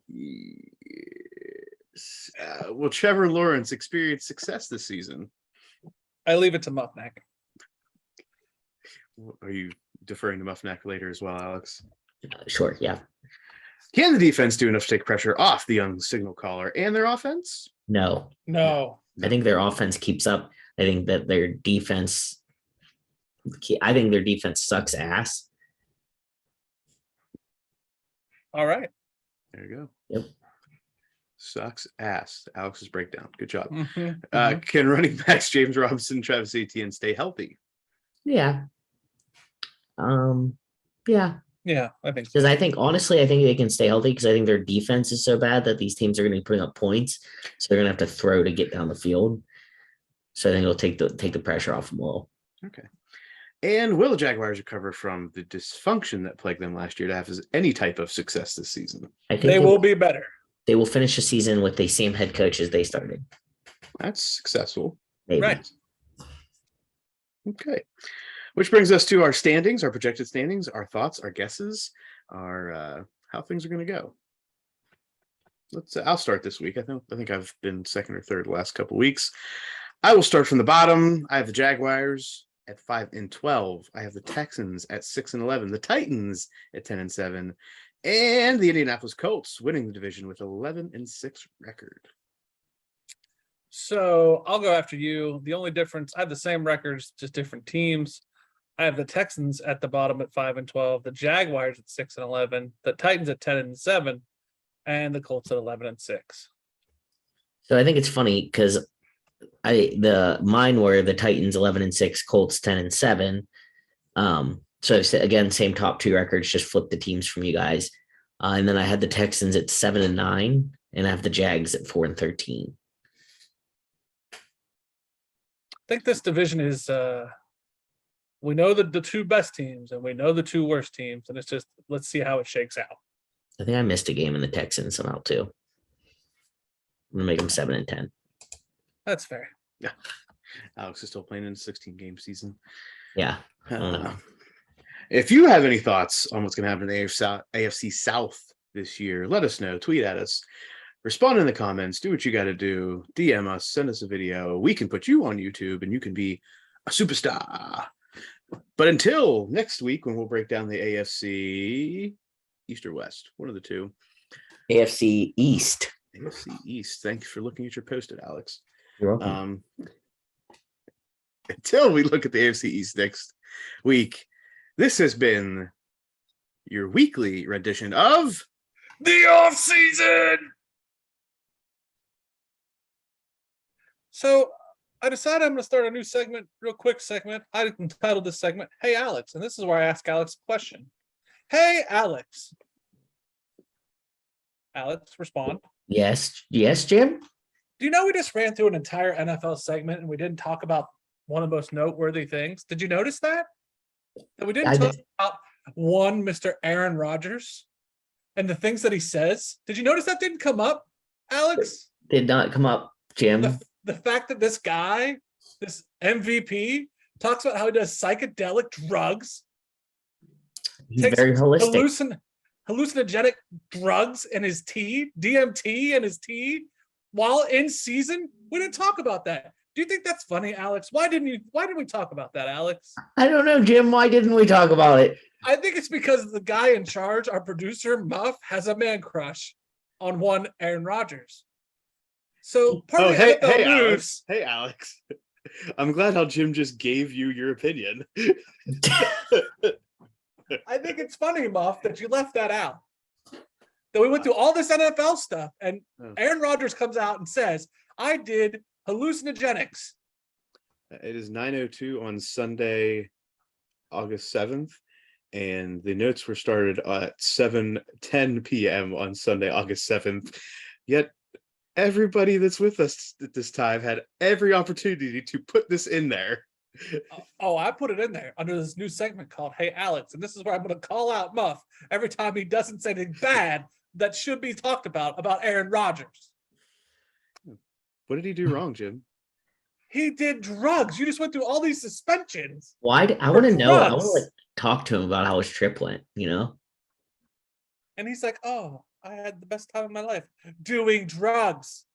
Yes. Will Trevor Lawrence experience success this season? I leave it to Muffnac. Are you deferring to Muffnac later as well, Alex? Sure, yeah. Can the defense do enough to take pressure off the young signal caller and their offense? No. No. I think their offense keeps up. I think that their defense sucks ass. All right. There you go. Yep. Sucks ass. Alex's breakdown. Good job. Mhm. Can running backs James Robinson, Travis Etienne stay healthy? Yeah. Yeah. Yeah, I think so. Because I think they can stay healthy because I think their defense is so bad that these teams are going to be putting up points. So they're going to have to throw to get down the field. So I think it'll take the pressure off them a little. Okay. And will the Jaguars recover from the dysfunction that plagued them last year to have any type of success this season? I think They will be better. They will finish the season with the same head coach as they started. That's successful. Maybe. Right. Okay. Which brings us to our standings, our projected standings, our thoughts, our guesses, our how things are going to go. I'll start this week. I think I've been second or third the last couple of weeks. I will start from the bottom. I have the Jaguars at 5-12. I have the Texans at 6-11. The Titans at 10-7, and the Indianapolis Colts winning the division with 11-6 record. So I'll go after you. The only difference, I have the same records, just different teams. I have the Texans at the bottom at 5-12, the Jaguars at 6-11, the Titans at 10-7, and the Colts at 11-6. So I think it's funny because mine were the Titans 11-6, Colts 10-7. So again, same top two records, just flip the teams from you guys. And then I had the Texans at 7-9, and I have the Jags at 4-13. I think this division is we know the two best teams and we know the two worst teams, and it's just let's see how it shakes out. I think I missed a game in the Texans somehow too. I'm gonna make them 7-10. That's fair. Yeah. Alex is still playing in a 16-game season. Yeah. I don't know. If you have any thoughts on what's going to happen in the AFC South this year, let us know. Tweet at us. Respond in the comments. Do what you got to do. DM us. Send us a video. We can put you on YouTube and you can be a superstar. But until next week, when we'll break down the AFC East or West, one of the two. AFC East. AFC East. Thank you for looking at your post-it, Alex. You're welcome. Until we look at the AFC East next week, this has been your weekly rendition of The Offseason. So I decided I'm going to start a new segment, real quick segment. I entitled this segment, Hey Alex. And this is where I ask Alex a question. Hey Alex. Alex, respond. Yes, Jim. Do you know we just ran through an entire NFL segment and we didn't talk about one of the most noteworthy things? Did you notice that? That we didn't talk about one Mr. Aaron Rodgers and the things that he says. Did you notice that didn't come up, Alex? Did not come up, Jim. The fact that this guy, this MVP, talks about how he does psychedelic drugs. He's very holistic. hallucinogenic drugs in his tea, DMT in his tea, while in season? We didn't talk about that. Do you think that's funny, Alex? Why didn't we talk about that, Alex? I don't know, Jim. Why didn't we talk about it? I think it's because the guy in charge, our producer, Muff, has a man crush on one Aaron Rodgers. So part of the NFL news. Alex. Hey, Alex. I'm glad how Jim just gave you your opinion. I think it's funny, Muff, that you left that out. That we went through all this NFL stuff, and Aaron Rodgers comes out and says, I did hallucinogenics. It is 9:02 on Sunday, August 7th, and the notes were started at 7:10 p.m. on Sunday, August 7th. Yet everybody that's with us at this time had every opportunity to put this in there. Oh, I put it in there under this new segment called Hey Alex, and this is where I'm going to call out Muff every time he doesn't say anything bad that should be talked about Aaron Rodgers. What did he do wrong, Jim? He did drugs. You just went through all these suspensions. Why? I want to know. I want drugs. to like talk to him about how his trip went. You know. And he's like, oh, I had the best time of my life doing drugs.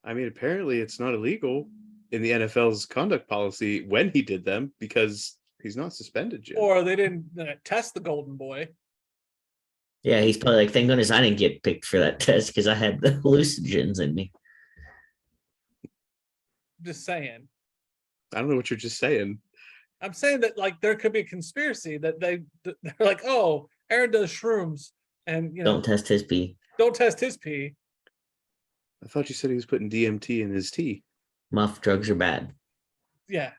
I mean, apparently it's not illegal in the NFL's conduct policy when he did them because he's not suspended, Jim. Or they didn't test the golden boy. Yeah, he's probably like, thank goodness I didn't get picked for that test because I had the hallucinogens in me. Just saying. I don't know what you're just saying. I'm saying that like there could be a conspiracy that they're like, oh, Aaron does shrooms and Don't test his pee. Don't test his pee. I thought you said he was putting DMT in his tea. Muff, drugs are bad. Yeah,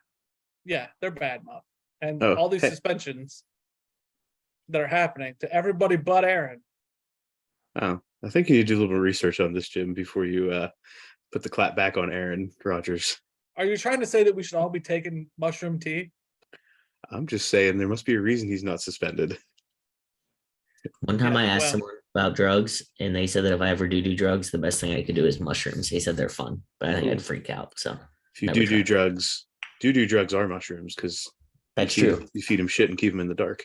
they're bad, Muff. And Oh, all these hey. suspensions that are happening to everybody but Aaron. Oh, I think you need to do a little research on this, Jim, before you put the clap back on Aaron Rodgers. Are you trying to say that we should all be taking mushroom tea? I'm just saying there must be a reason he's not suspended. One time Yeah, I asked well- someone about drugs, and they said that if I ever do drugs, the best thing I could do is mushrooms. They said they're fun, but I think I'd freak out. So If you Never do tried. drugs, drugs are mushrooms because that's true. You feed him shit and keep him in the dark.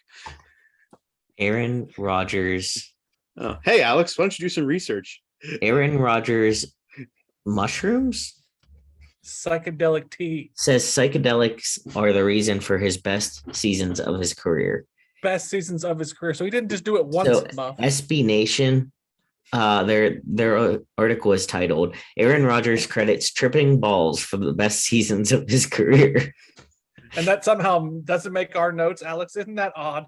Aaron Rodgers. Oh, hey, Alex, why don't you do some research? Aaron Rodgers mushrooms Psychedelic tea. says psychedelics are the reason for his best seasons of his career. Best seasons of his career. So he didn't just do it once, So Muff. SB Nation, their article is titled "Aaron Rodgers credits tripping balls for the best seasons of his career." And that somehow doesn't make our notes, Alex. Isn't that odd?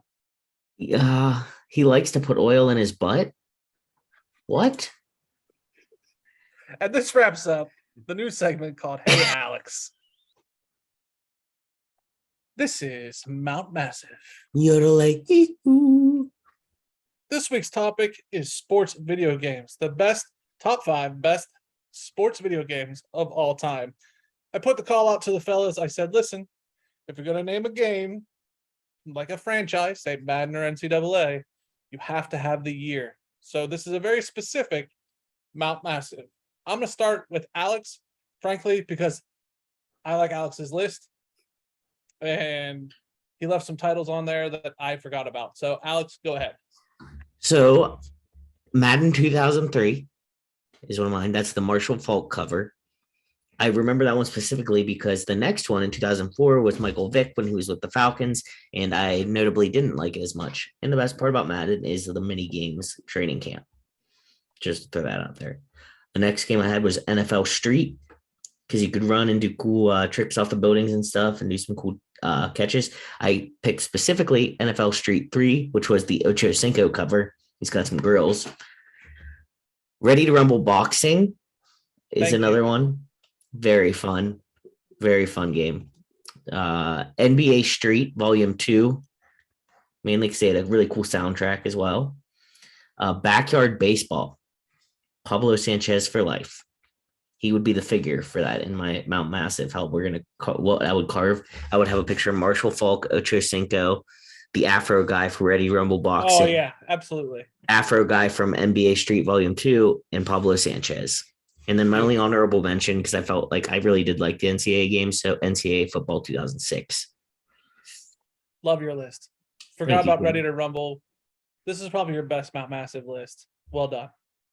He likes to put oil in his butt. What? And this wraps up the new segment called Hey Alex. This is Mount Massive. You're like, ooh. This week's topic is sports video games, the top 5 best sports video games of all time. I put the call out to the fellas. I said, listen, if you're going to name a game like a franchise, say Madden or NCAA, you have to have the year. So this is a very specific Mount Massive. I'm going to start with Alex, frankly, because I like Alex's list. And he left some titles on there that I forgot about. So, Alex, go ahead. So, Madden 2003 is one of mine. That's the Marshall Falk cover. I remember that one specifically because the next one in 2004 was Michael Vick when he was with the Falcons, and I notably didn't like it as much. And the best part about Madden is the mini games training camp. Just throw that out there. The next game I had was NFL Street because you could run and do cool trips off the buildings and stuff and do some cool catches. I picked specifically NFL Street 3, which was the Ocho Cinco cover. He's got some grills. Ready to Rumble Boxing is Thank another you. one. Very fun game. NBA Street Volume 2, mainly because they had a really cool soundtrack as well. Backyard Baseball, Pablo Sanchez for life. He would be the figure for that in my Mount Massive. How we're gonna what I would carve. I would have a picture of Marshall Falk, Ocho Cinco, the Afro guy for Ready Rumble Boxing. Oh, yeah, absolutely. Afro guy from NBA Street Volume 2, and Pablo Sanchez. And then my only honorable mention, because I felt like I really did like the NCAA games, so NCAA Football 2006. Love your list. Thank Forgot you, about Quinn. Ready to Rumble. This is probably your best Mount Massive list. Well done.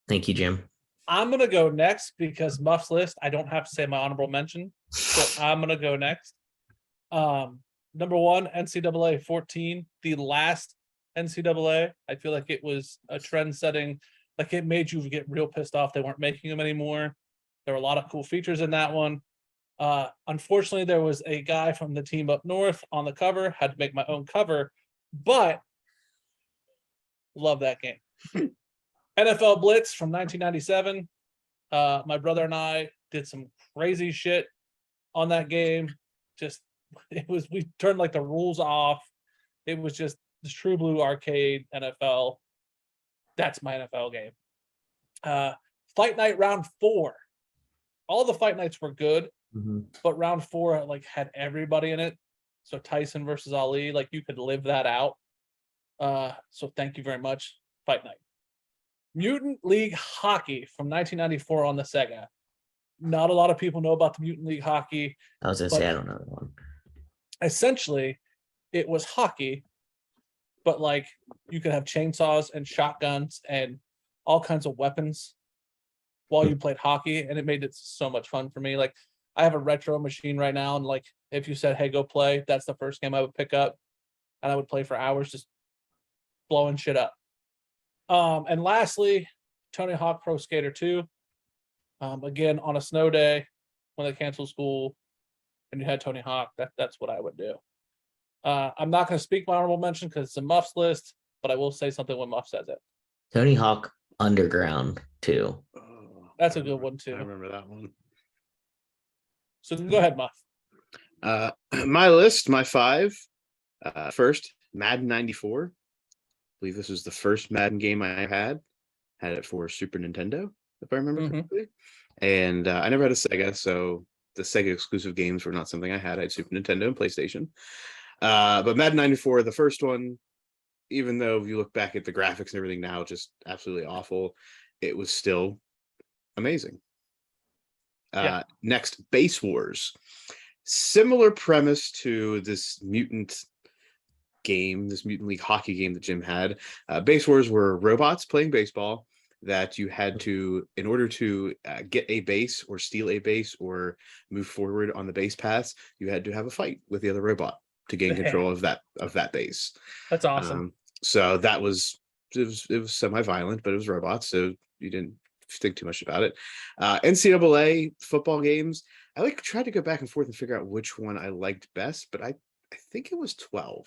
Thank you, Jim. I'm gonna go next because Muff's list, I don't have to say my honorable mention. So I'm gonna go next. Number one, NCAA 14, the last NCAA. I feel like it was a trend setting, like it made you get real pissed off they weren't making them anymore. There were a lot of cool features in that one. Unfortunately, there was a guy from the team up north on the cover, had to make my own cover, but love that game. NFL Blitz from 1997. My brother and I did some crazy shit on that game. Just we turned like the rules off. It was just this true blue arcade NFL. That's my NFL game. Fight Night round 4. All the fight nights were good, but round 4 like had everybody in it. So Tyson versus Ali, like you could live that out. So thank you very much, Fight Night. Mutant League Hockey from 1994 on the Sega. Not a lot of people know about the Mutant League Hockey. I was gonna say I don't know that one. Essentially, it was hockey, but like you could have chainsaws and shotguns and all kinds of weapons while you played hockey, and it made it so much fun for me. Like I have a retro machine right now, and like if you said, "Hey, go play," that's the first game I would pick up, and I would play for hours just blowing shit up. And lastly, Tony Hawk Pro Skater 2. Again, on a snow day when they canceled school and you had Tony Hawk, that's what I would do. I'm not going to speak my honorable mention because it's a Muff's list, but I will say something when Muff says it. Tony Hawk Underground 2. Oh, That's a good one too. I remember that one. So go ahead, Muff. My list, my 5. First, Madden 94. I believe this was the first Madden game I had. Had it for Super Nintendo, if I remember correctly. And I never had a Sega, so the Sega exclusive games were not something I had. I had Super Nintendo and PlayStation. But Madden 94, the first one, even though if you look back at the graphics and everything now, just absolutely awful, it was still amazing. Next, Base Wars. Similar premise to this mutant game, this Mutant League Hockey game that Jim had. Base Wars were robots playing baseball that you had to, in order to get a base or steal a base or move forward on the base paths, you had to have a fight with the other robot to gain control of that base. That's awesome. So that was it was semi-violent, but it was robots, so you didn't think too much about it. NCAA football games, I tried to go back and forth and figure out which one I liked best, but I think it was 12.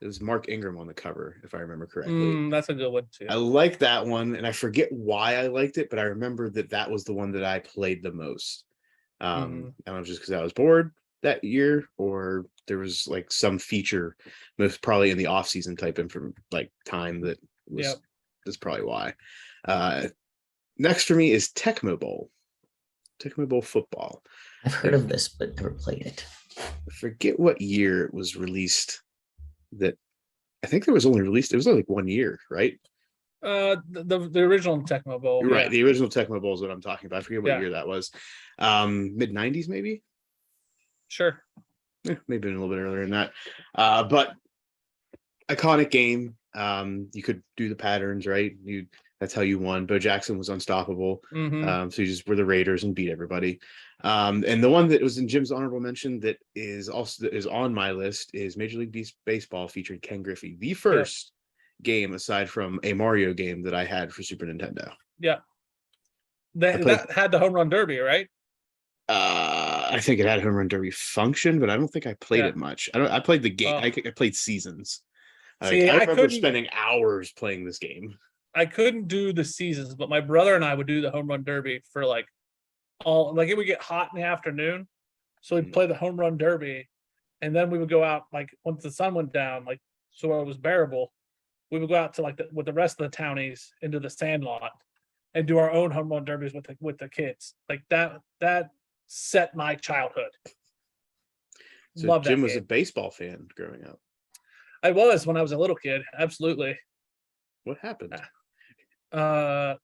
It was Mark Ingram on the cover, if I remember correctly. That's a good one too. I like that one, and I forget why I liked it, but I remember that was the one that I played the most. I don't know, just because I was bored that year, or there was like some feature, most probably in the off-season type time that was. That's probably why. Next for me is Tecmo Bowl. Tecmo Bowl football. I've heard of this, but never played it. I forget what year it was released. That I think it was only 1 year, right? The original Tecmo Bowl. Right, the original Tecmo Bowl is what I'm talking about. I forget what year that was. Mid-90s, maybe? Sure. Maybe a little bit earlier than that. But iconic game. You could do the patterns, right? That's how you won. Bo Jackson was unstoppable. So you just were the Raiders and beat everybody. And the one that was in Jim's honorable mention that is on my list is Major League Baseball featuring Ken Griffey, the first game aside from a Mario game that I had for Super Nintendo. Yeah, that had the home run derby, right? I think it had a home run derby function, but I don't think I played it much. I played the game. I played seasons. See, I remember spending hours playing this game. I couldn't do the seasons, but my brother and I would do the home run derby for it would get hot in the afternoon. So we'd play the home run derby, and then we would go out once the sun went down, so it was bearable. We would go out to with the rest of the townies into the sand lot and do our own home run derbies with the kids. That set my childhood. So Love Jim that was game. a baseball fan growing up. I was when I was a little kid. Absolutely. What happened? The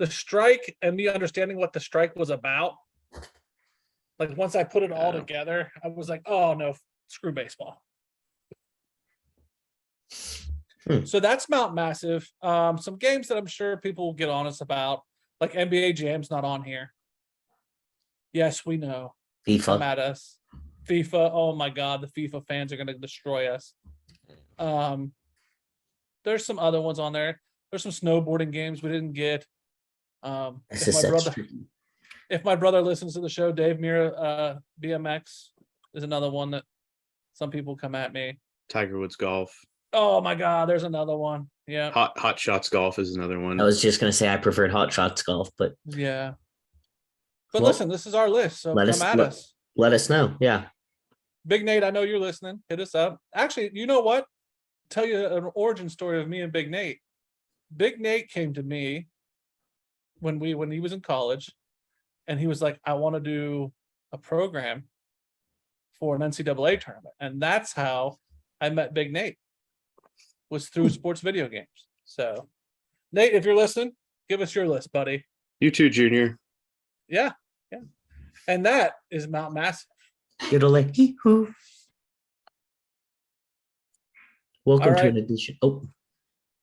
strike and me understanding what the strike was about. Once I put it all together, I was like, oh no, screw baseball. So that's Mount Massive. Some games that I'm sure people will get on us about, like NBA Jam's not on here. Yes, we know. Come FIFA. at us. FIFA. Oh my God, the FIFA fans are going to destroy us. There's some other ones on there. There's some snowboarding games we didn't get. This is such If my brother listens to the show, Dave Mira, BMX is another one that some people come at me. Tiger Woods golf. Oh my God, there's another one. Yeah. Hot Shots golf is another one. I was just gonna say I preferred Hot Shots golf, but Yeah. But Well, listen, this is our list, so let come us- at let- us. let us know. Yeah. Big Nate, I know you're listening. Hit us up. Actually, you know what? Tell you an origin story of me and Big Nate. Big Nate came to me when he was in college, and he was like, I want to do a program for an NCAA tournament. And that's how I met Big Nate, was through sports video games. So Nate, if you're listening, give us your list, buddy. You too, Junior. Yeah. Yeah. And that is Mount Massive. Hee-hoo. Welcome All to right. an edition. Oh,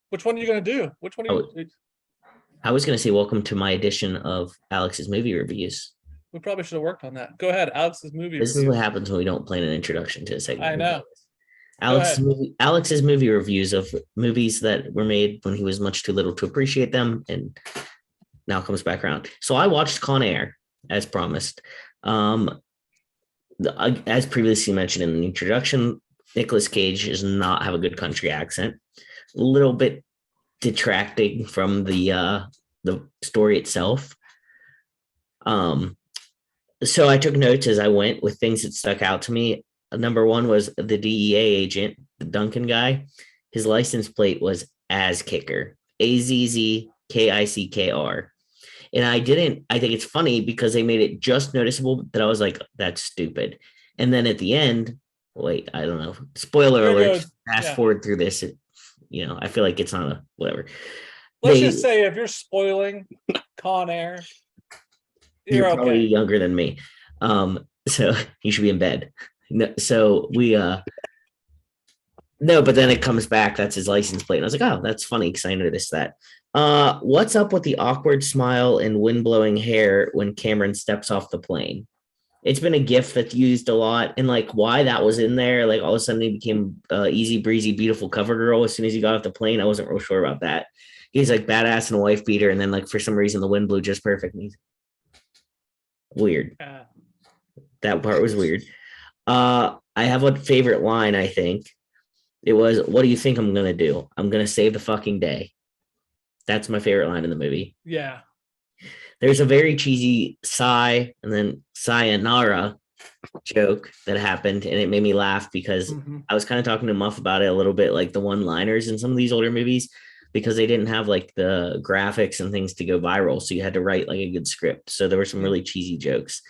Which one are you going to do? Which one are you? I was gonna say welcome to my edition of Alex's movie reviews. We probably should have worked on that. Go ahead. Alex's movie. This is review. what happens when we don't plan an introduction to a segment. I know. Alex's movie reviews of movies that were made when he was much too little to appreciate them, and now comes back around. So I watched Con Air as promised. As previously mentioned in the introduction, Nicolas Cage does not have a good country accent. A little bit detracting from the story itself. So I took notes as I went with things that stuck out to me. Number one was the DEA agent, the Duncan guy. His license plate was As Kicker, AZZKICKR. And I think it's funny because they made it just noticeable that I was like, that's stupid. And then at the end, wait, I don't know. Spoiler You're alert, good. fast Yeah. forward through this. I feel like it's on a whatever. Let's just say if you're spoiling Con Air, You're you're probably okay. younger than me. So you should be in bed. No, so we no, but then it comes back, that's his license plate. And I was like, oh, that's funny because I noticed that. What's up with the awkward smile and wind-blowing hair when Cameron steps off the plane? It's been a gif that's used a lot, and like why that was in there, like all of a sudden he became easy breezy, beautiful cover girl as soon as he got off the plane. I wasn't real sure about that. He's like badass and a wife beater, and then like for some reason the wind blew just perfect. And he's weird. That part was weird. I have a favorite line, I think. It was, what do you think I'm gonna do? I'm gonna save the fucking day. That's my favorite line in the movie. Yeah. There's a very cheesy sigh and then sayonara joke that happened, and it made me laugh because I was kind of talking to Muff about it a little bit, like the one-liners in some of these older movies, because they didn't have like the graphics and things to go viral, so you had to write like a good script. So there were some really cheesy jokes.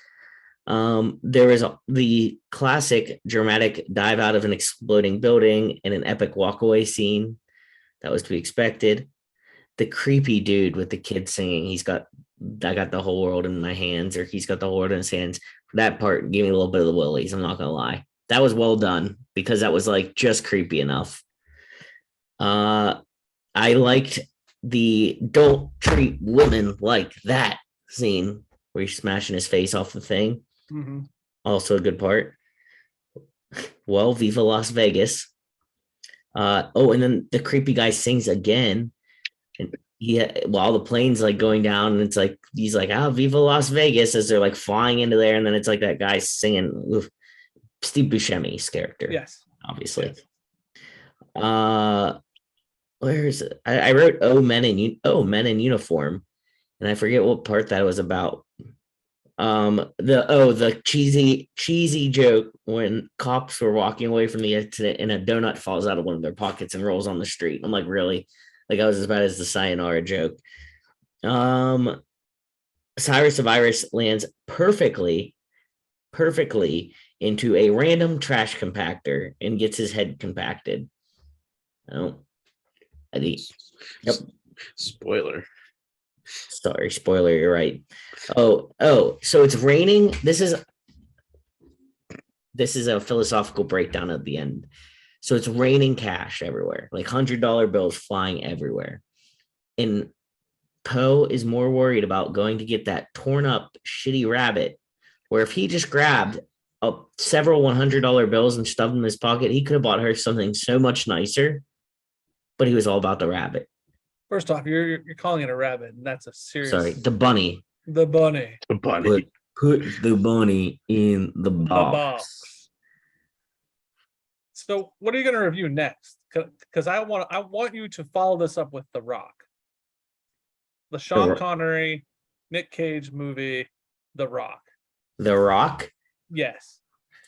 There was the classic dramatic dive out of an exploding building and an epic walkaway scene that was to be expected. The creepy dude with the kid singing, I got the whole world in my hands, or he's got the whole world in his hands. That part gave me a little bit of the willies. I'm not gonna lie. That was well done because that was like just creepy enough. I liked the don't treat women like that scene where he's smashing his face off the thing. Also a good part. Well, Viva Las Vegas. And then the creepy guy sings again. And while the plane's like going down, and it's like he's like, Viva Las Vegas, as they're like flying into there, and then it's like that guy singing. Steve Buscemi's character. Yes. Obviously. Yes. Where is it? I wrote men in uniform, and I forget what part that was about. The cheesy joke when cops were walking away from the incident and a donut falls out of one of their pockets and rolls on the street. I'm like, really? Like I was as bad as the sayonara joke. Cyrus the Virus lands perfectly into a random trash compactor and gets his head compacted. Yep. Spoiler. Sorry, spoiler, you're right. So it's raining. This is a philosophical breakdown at the end. So it's raining cash everywhere, like $100 bills flying everywhere. And Poe is more worried about going to get that torn up, shitty rabbit, where if he just grabbed several $100 bills and stuffed them in his pocket, he could have bought her something so much nicer, but he was all about the rabbit. First off, you're calling it a rabbit, and that's a serious. Sorry, the bunny. The bunny. The bunny. Put the bunny in the box. So, what are you going to review next? Because I want you to follow this up with The Rock, the Sean Connery, Nick Cage movie, The Rock. The Rock. Yes.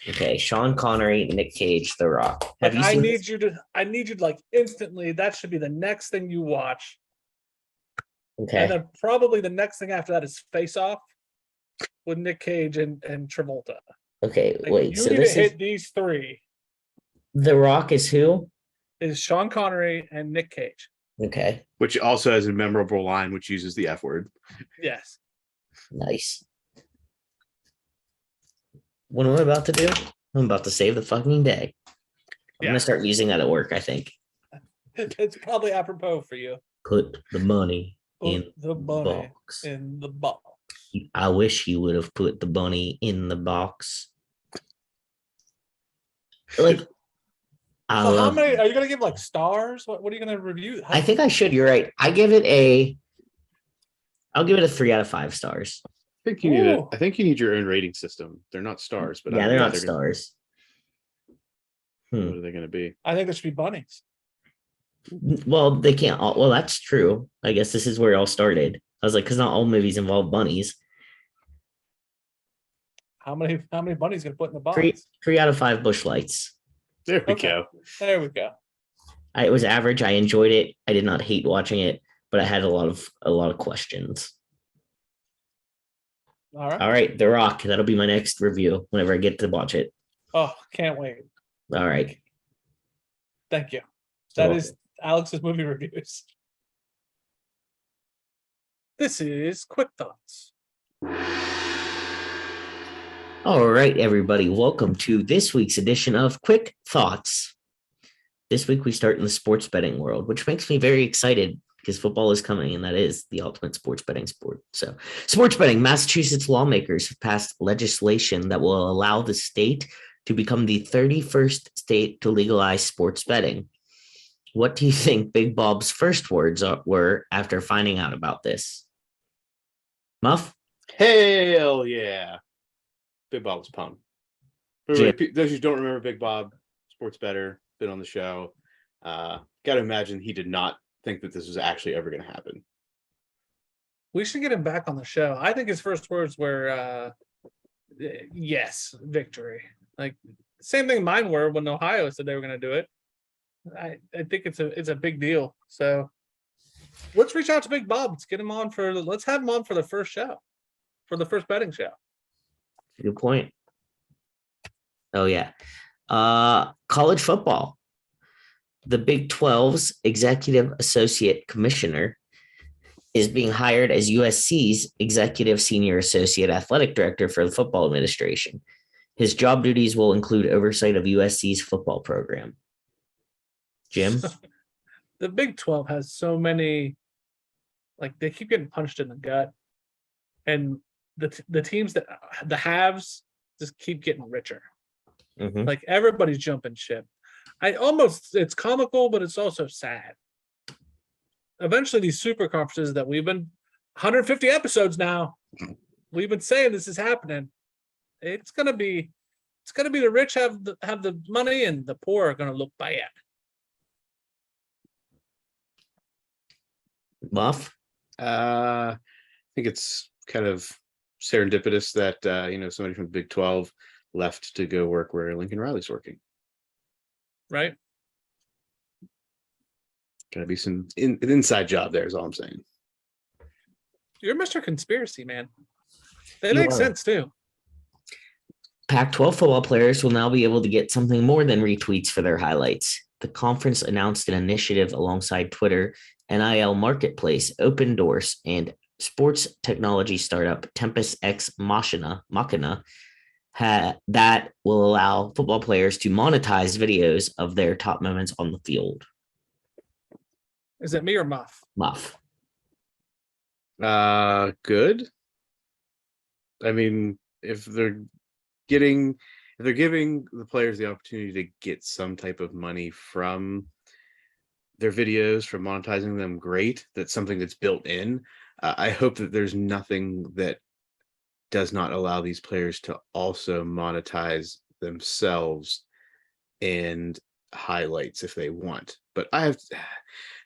Okay, Sean Connery, Nick Cage, The Rock. Have you I seen need this? you to like instantly. That should be the next thing you watch. Okay. And then probably the next thing after that is Face Off with Nick Cage and Travolta. Okay, Like, wait. you So need this to is hit these three. The Rock is who? Is Sean Connery and Nick Cage. Okay, Which also has a memorable line which uses the F word. Yes. nice. What am I about to do? I'm about to save the fucking day. I'm Yeah. gonna start using that at work, I think. It's probably apropos for you. Put the money in Put the bunny box. in the box. I wish he would have put the bunny in the box. Like, I So how love. many are you gonna give like stars? What are you gonna review? I think I should. You're right. I'll give it a 3 out of 5 stars. I Ooh. think you need your own rating system. They're not stars, but Yeah, they're not gonna- stars. What are they going to be? I think there should be bunnies. Well, they can't. Well, that's true. I guess this is where it all started. I was like, because not all movies involve bunnies. How many bunnies gonna put in the box? 3 out of 5 bush lights. There we Okay. go. There we go. It was average. I enjoyed it. I did not hate watching it, but I had a lot of questions. All right. All right, The Rock. That'll be my next review whenever I get to watch it. Oh, can't wait. All right. Thank you. You're That is Alex's movie reviews. This is Quick Thoughts. All right, everybody. Welcome to this week's edition of Quick Thoughts. This week we start in the sports betting world, which makes me very excited because football is coming, and that is the ultimate sports betting sport. So, sports betting, Massachusetts lawmakers have passed legislation that will allow the state to become the 31st state to legalize sports betting. What do you think Big Bob's first words were after finding out about this? Muff? Hell yeah. Big Bob was pumped. For Jim. those who don't remember Big Bob, sports bettor, been on the show. Got to imagine he did not think that this was actually ever going to happen. We should get him back on the show. I think his first words were yes, victory. Like same thing mine were when Ohio said they were going to do it. I think it's a big deal. So let's reach out to Big Bob. Let's have him on for the first show, for the first betting show. Good point. Oh, yeah. College football. The Big 12's executive associate commissioner is being hired as USC's executive senior associate athletic director for the football administration. His job duties will include oversight of USC's football program. Jim? The Big 12 has so many, like they keep getting punched in the gut, and the teams that the haves just keep getting richer. Mhm. Like everybody's jumping ship. It's comical, but it's also sad. Eventually, these super conferences that we've been 150 episodes now, we've been saying this is happening. It's gonna be the rich have the money and the poor are gonna look bad. Muff? I think it's kind of serendipitous that somebody from the Big 12 left to go work where Lincoln Riley's working. Right? Gotta be an inside job there is all I'm saying. You're Mr. Conspiracy, man. That You makes are. sense too. Pac-12 football players will now be able to get something more than retweets for their highlights. The conference announced an initiative alongside Twitter, NIL Marketplace, Open Doors, and sports technology startup Tempest X Machina that will allow football players to monetize videos of their top moments on the field. Is it me or Muff? Muff. Good. I mean, if they're giving the players the opportunity to get some type of money from their videos, from monetizing them, great. That's something that's built in. I hope that there's nothing that does not allow these players to also monetize themselves and highlights if they want. But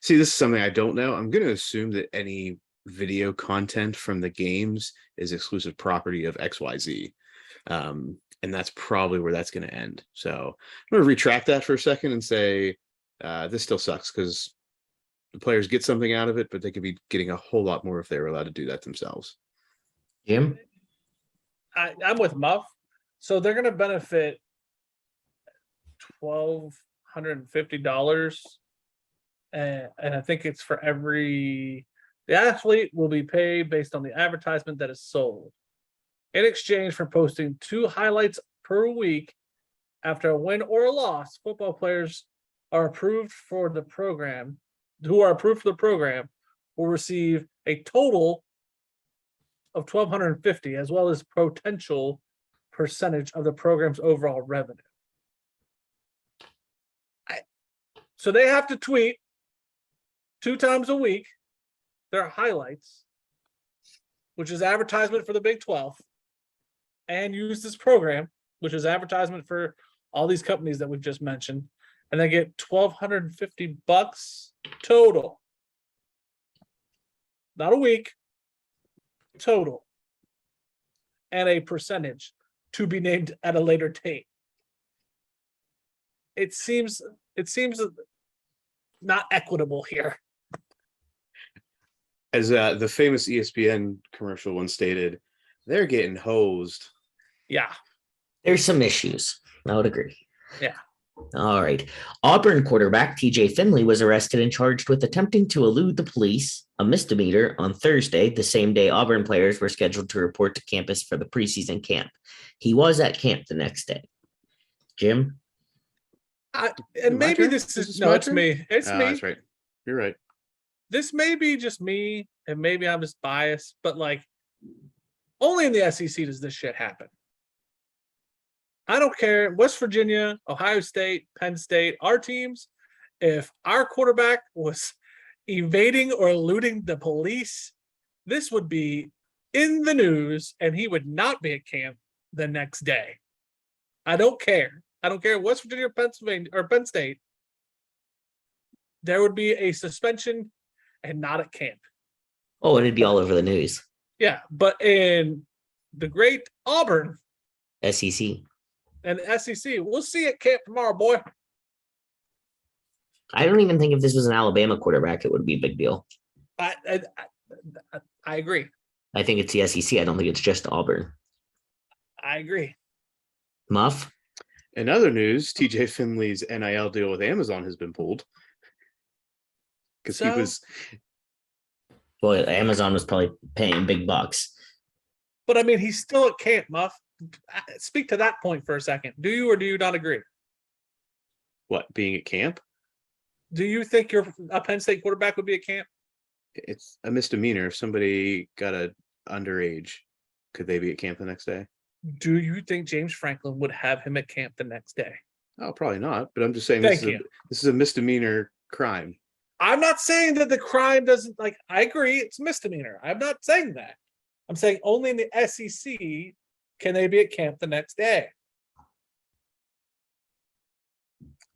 see, this is something I don't know. I'm going to assume that any video content from the games is exclusive property of XYZ. And that's probably where that's going to end. So I'm going to retract that for a second and say this still sucks because the players get something out of it, but they could be getting a whole lot more if they were allowed to do that themselves. Jim? I'm with Muff. So they're going to benefit $1,250. And I think it's for the athlete will be paid based on the advertisement that is sold in exchange for posting 2 highlights per week after a win or a loss. Football players who are approved for the program will receive a total of $1,250 as well as potential percentage of the program's overall revenue. So they have to tweet 2 times a week their highlights, which is advertisement for the Big 12, and use this program, which is advertisement for all these companies that we've just mentioned, and they get $1,250 total. Not a week, total. And a percentage to be named at a later date. It seems not equitable here. As the famous ESPN commercial once stated, they're getting hosed. Yeah. There's some issues. I would agree. Yeah. All right. Auburn quarterback TJ Finley was arrested and charged with attempting to elude the police, a misdemeanor, on Thursday, the same day Auburn players were scheduled to report to campus for the preseason camp. He was at camp the next day. Jim? And maybe this is no, it's me. It's me. That's right. You're right. This may be just me, and maybe I'm just biased, but like only in the SEC does this shit happen. I don't care. West Virginia, Ohio State, Penn State, our teams, if our quarterback was evading or eluding the police, this would be in the news and he would not be at camp the next day. I don't care. I don't care. West Virginia, Pennsylvania, or Penn State. There would be a suspension and not at camp. Oh, it'd be all over the news. Yeah, but in the great Auburn SEC. and SEC, we'll see you at camp tomorrow, boy. I don't even think if this was an Alabama quarterback, it would be a big deal. I agree. I think it's the SEC. I don't think it's just Auburn. I agree. Muff? In other news, TJ Finley's NIL deal with Amazon has been pulled. Because he was... Well, Amazon was probably paying big bucks. But I mean, he's still at camp, Muff. Speak to that point for a second. Do you or do you not agree? What, being at camp? Do you think a Penn State quarterback would be at camp? It's a misdemeanor. If somebody got a underage, could they be at camp the next day? Do you think James Franklin would have him at camp the next day? Oh, probably not. But I'm just saying Thank this you. Is a misdemeanor crime. I'm not saying that the crime doesn't, like, I agree, it's misdemeanor. I'm not saying that. I'm saying only in the SEC can they be at camp the next day.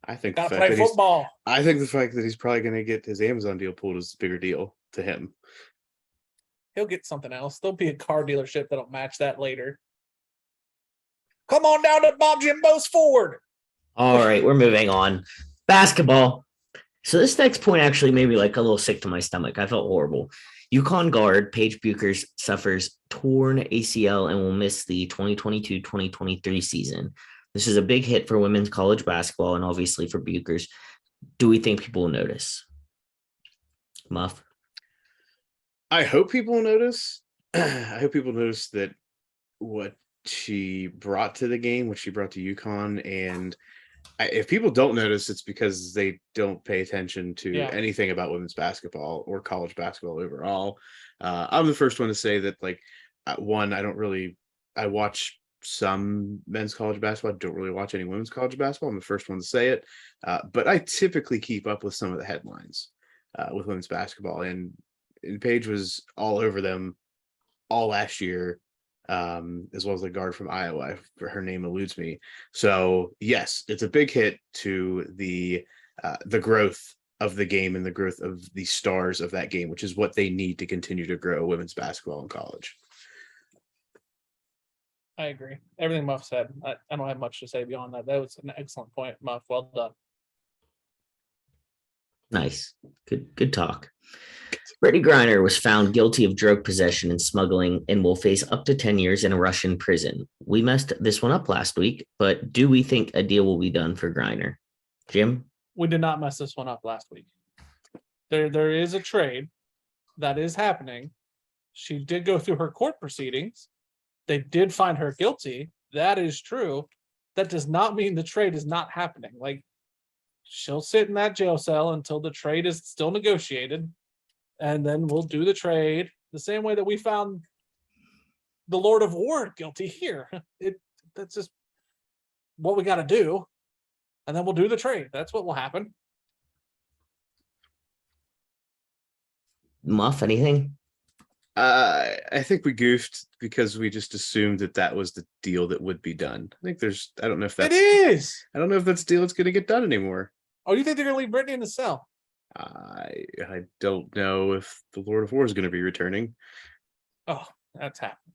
I think Gotta play football. I think the fact that he's probably going to get his Amazon deal pulled is a bigger deal to him. He'll get something else. There'll be a car dealership that'll match that later. Come on down to Bob Jimbo's Ford. All right, we're moving on. Basketball. So this next point actually made me like a little sick to my stomach. I felt horrible. UConn guard Paige Buchers suffers torn ACL and will miss the 2022-2023 season. This is a big hit for women's college basketball and obviously for Buchers. Do we think people will notice? Muff? I hope people notice. I hope people notice that what she brought to the game, what she brought to UConn. And if people don't notice, it's because they don't pay attention to Yeah. anything about women's basketball or college basketball overall. I'm the first one to say that, like, one, I watch some men's college basketball. I don't really watch any women's college basketball. I'm the first one to say it. But I typically keep up with some of the headlines with women's basketball. And Paige was all over them all last year, as well as the guard from Iowa. Her name eludes me. So yes, it's a big hit to the growth of the game and the growth of the stars of that game, which is what they need to continue to grow women's basketball in college. I agree. Everything Muff said. I don't have much to say beyond that. That was an excellent point, Muff. Well done. Nice. Good talk. Brittany Griner was found guilty of drug possession and smuggling and will face up to 10 years in a Russian prison. We messed this one up last week, but do we think a deal will be done for Griner? Jim? We did not mess this one up last week. There is a trade that is happening. She did go through her court proceedings. They did find her guilty. That is true. That does not mean the trade is not happening. Like, she'll sit in that jail cell until the trade is still negotiated, and then we'll do the trade the same way that we found the Lord of War guilty here. That's just what we got to do, and then we'll do the trade. That's what will happen. Muff, anything? I think we goofed because we just assumed that was the deal that would be done. I don't know if It is. I don't know if that's the deal that's going to get done anymore. Oh, you think they're going to leave Brittany in the cell? I don't know if the Lord of War is going to be returning. Oh, that's happening.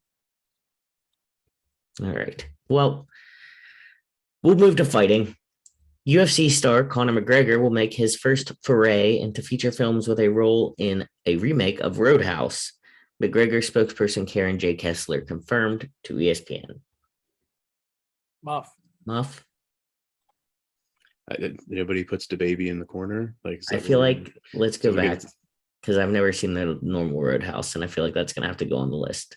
All right. Well, we'll move to fighting. UFC star Conor McGregor will make his first foray into feature films with a role in a remake of Roadhouse. McGregor spokesperson Karen J. Kessler confirmed to ESPN. Muff. Nobody puts the baby in the corner. Like, I feel like let's go back because I've never seen the normal Roadhouse, and I feel like that's going to have to go on the list.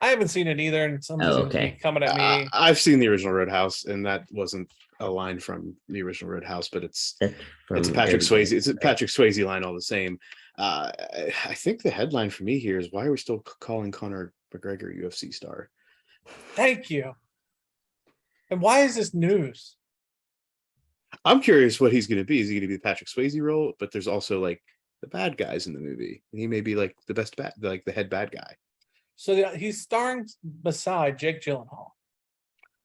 I haven't seen it either, and somebody's going to be coming at me. I've seen the original Roadhouse, and that wasn't a line from the original Roadhouse, but it's Patrick Swayze. It's a Patrick Swayze line all the same. I think the headline for me here is, why are we still calling Conor McGregor UFC star? Thank you. And why is this news? I'm curious what he's going to be. Is he going to be the Patrick Swayze role? But there's also, like, the bad guys in the movie, and he may be like the best the head bad guy. So he's starring beside Jake Gyllenhaal.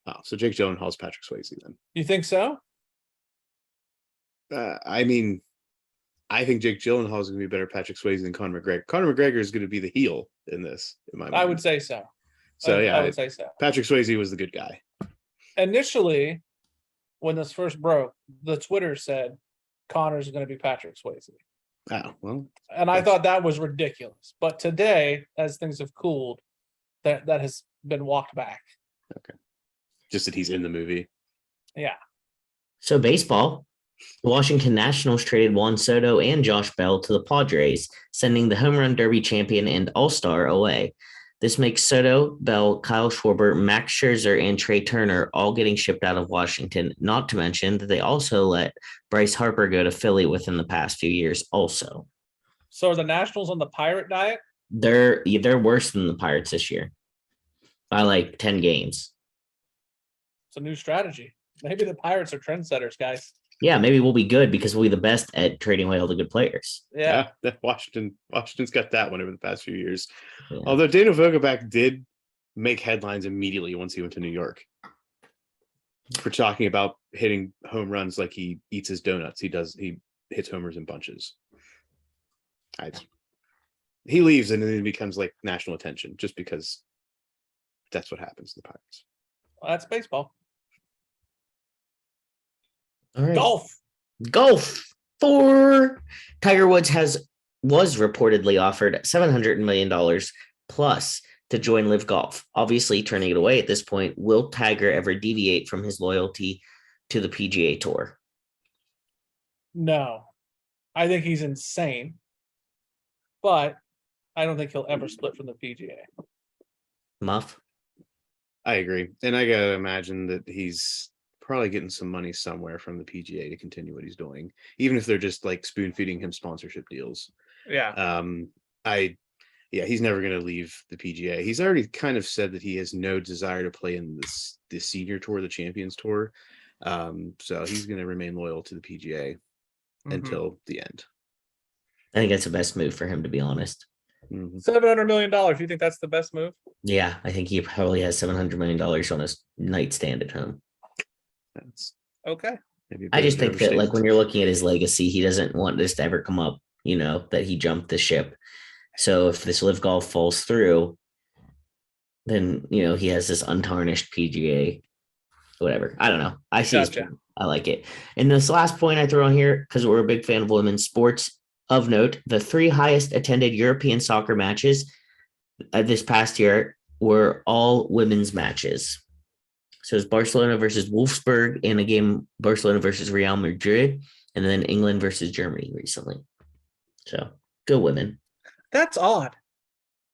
Oh, so Jake Gyllenhaal's Patrick Swayze then? You think so? I mean, I think Jake Gyllenhaal is going to be better Patrick Swayze than Conor McGregor. Conor McGregor is going to be the heel in this, in my mind. I would say so. So I would say so. Patrick Swayze was the good guy. Initially, when this first broke, the Twitter said Connor's going to be Patrick Swayze. Oh, well. And I thought that was ridiculous. But today, as things have cooled, that has been walked back. Okay. Just that he's in the movie. Yeah. So baseball, the Washington Nationals traded Juan Soto and Josh Bell to the Padres, sending the home run derby champion and all-star away. This makes Soto, Bell, Kyle Schwarber, Max Scherzer, and Trey Turner all getting shipped out of Washington, not to mention that they also let Bryce Harper go to Philly within the past few years also. So are the Nationals on the pirate diet? They're worse than the Pirates this year by like 10 games. It's a new strategy. Maybe the Pirates are trendsetters, guys. Yeah, maybe we'll be good because we'll be the best at trading away all the good players. Yeah. Washington's got that one over the past few years. Yeah. Although Daniel Vogelbach did make headlines immediately once he went to New York for talking about hitting home runs like he eats his donuts. He hits homers in bunches. He leaves and then it becomes like national attention just because that's what happens to the Pirates. Well, that's baseball. All right. Golf. Tiger Woods was reportedly offered $700 million plus to join Live Golf. Obviously, turning it away at this point, will Tiger ever deviate from his loyalty to the PGA Tour? No. I think he's insane. But I don't think he'll ever split from the PGA. Muff? I agree. And I gotta imagine that he's probably getting some money somewhere from the PGA to continue what he's doing, even if they're just like spoon feeding him sponsorship deals. Yeah. Yeah, he's never gonna leave the PGA. He's already kind of said that he has no desire to play in the senior tour, the Champions Tour. So he's gonna remain loyal to the PGA until the end. I think that's the best move for him, to be honest. $700 million. You think that's the best move? Yeah, I think he probably has $700 million on his nightstand at home. That's Okay. maybe a I bit just of an think that, like, overstatement. when you're looking at his legacy, he doesn't want this to ever come up, that he jumped the ship. So if this live golf falls through, then, he has this untarnished PGA, whatever. I don't know. I see his Gotcha. point. I like it. And this last point I throw on here, because we're a big fan of women's sports, of note, the 3 highest attended European soccer matches this past year were all women's matches. So it's Barcelona versus Wolfsburg in a game, Barcelona versus Real Madrid, and then England versus Germany recently. So good women. That's odd.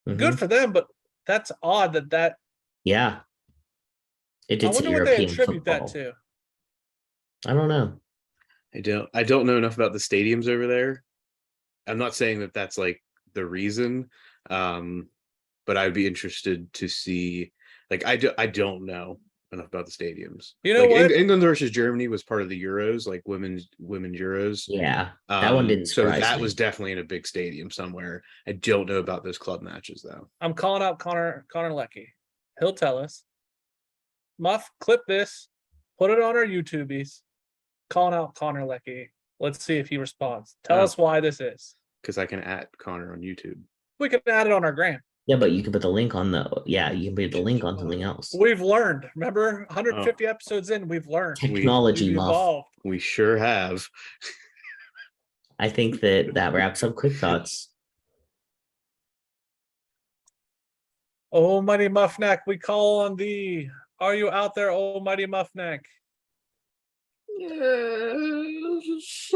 Mhm. Good for them, but that's odd that Yeah. It I did say wonder what they European attribute football. that to. I don't know. I don't know enough about the stadiums over there. I'm not saying that that's like the reason, but I'd be interested to see. Like I don't know enough about the stadiums. You know like what? England versus Germany was part of the Euros, like women Euros. Yeah. That one didn't So surprise that me. was definitely in a big stadium somewhere. I don't know about those club matches though. I'm calling out Connor Leckie. He'll tell us. Muff, clip this, put it on our YouTubies. Calling out Connor Leckie. Let's see if he responds. Tell Oh. us why this is. Because I can @ Connor on YouTube. We can add it on our gram. Yeah, but you can put the link on you can put the link on something else. We've learned. Remember, 150 episodes in, we've learned. Technology, We've Muff. evolved. We sure have. I think that wraps up quick thoughts. Almighty Muffnac, we call on thee. Are you out there, Almighty Muffnac? Yes.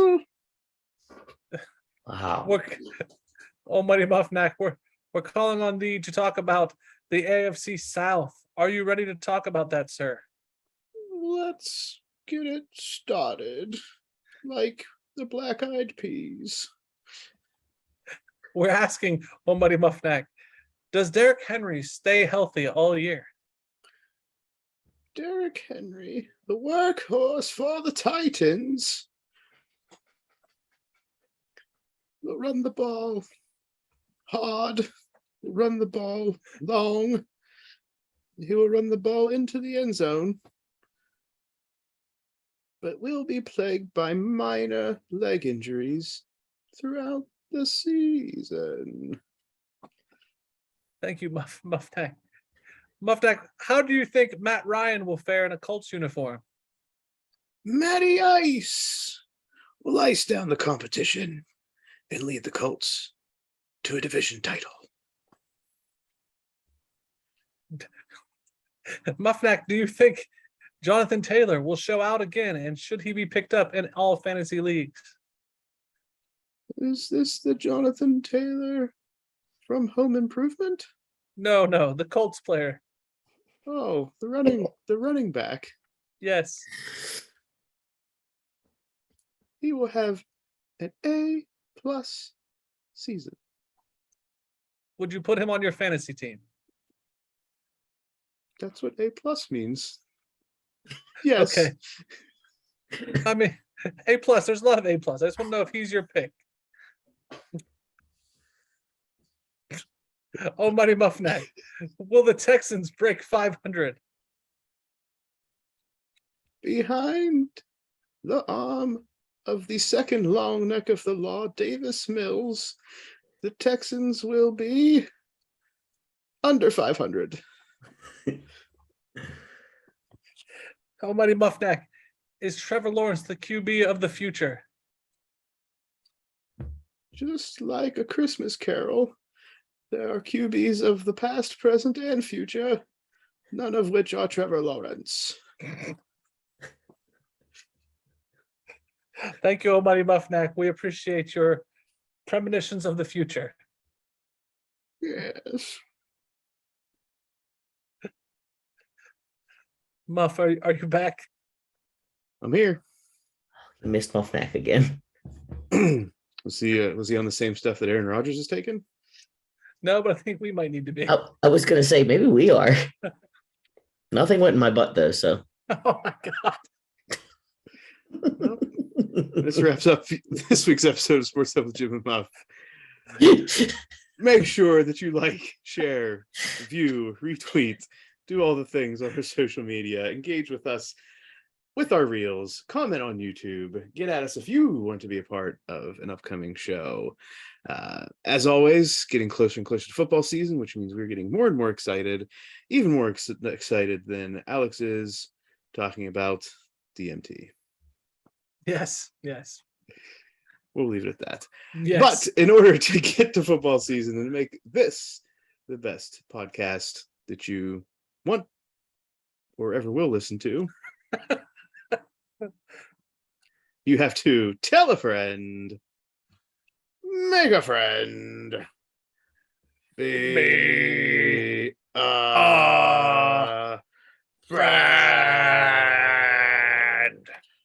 Wow. Almighty Muffnac, we're calling on thee to talk about the AFC South. Are you ready to talk about that, sir? Let's get it started. Like the Black Eyed Peas. We're asking Almighty Muffnac, does Derrick Henry stay healthy all year? Derrick Henry, the workhorse for the Titans, will run the ball hard, run the ball long. He will run the ball into the end zone, but will be plagued by minor leg injuries throughout the season. Thank you, Muffnac. Muffnac, how do you think Matt Ryan will fare in a Colts uniform? Matty Ice will ice down the competition and lead the Colts to a division title. Muffnac, do you think Jonathan Taylor will show out again, and should he be picked up in all fantasy leagues? Is this the Jonathan Taylor from Home Improvement? No, the Colts player. Oh, the running back. Yes. He will have an A+ season. Would you put him on your fantasy team? That's what A+ means. Yes. Okay. I mean, A+, there's a lot of A+. I just want to know if he's your pick. Almighty Muffnac, will the Texans break 500? Behind the arm of the second long neck of the law, Davis Mills, the Texans will be under 500. Almighty Muffnac, is Trevor Lawrence the QB of the future? Just like A Christmas Carol, there are QBs of the past, present, and future, none of which are Trevor Lawrence. Thank you, Almighty Muffnac. We appreciate your premonitions of the future. Yes. Muff, are you back? I'm here. I missed Muffnac again. Was he on the same stuff that Aaron Rodgers is taking? No, but I think we might need to be. I was gonna say maybe we are. Nothing went in my butt though, so Oh my god. Well, this wraps up this week's episode of Sports Stuff with Jim and Muff. Make sure that you like, share, view, retweet, do all the things on our social media, engage with us with our reels, comment on YouTube, get at us if you want to be a part of an upcoming show. As always, getting closer and closer to football season, which means we're getting more and more excited, even more excited than Alex is talking about DMT. Yes. We'll leave it at that. Yes. But in order to get to football season and make this the best podcast that you want or ever will listen to, you have to tell a friend, make a friend, be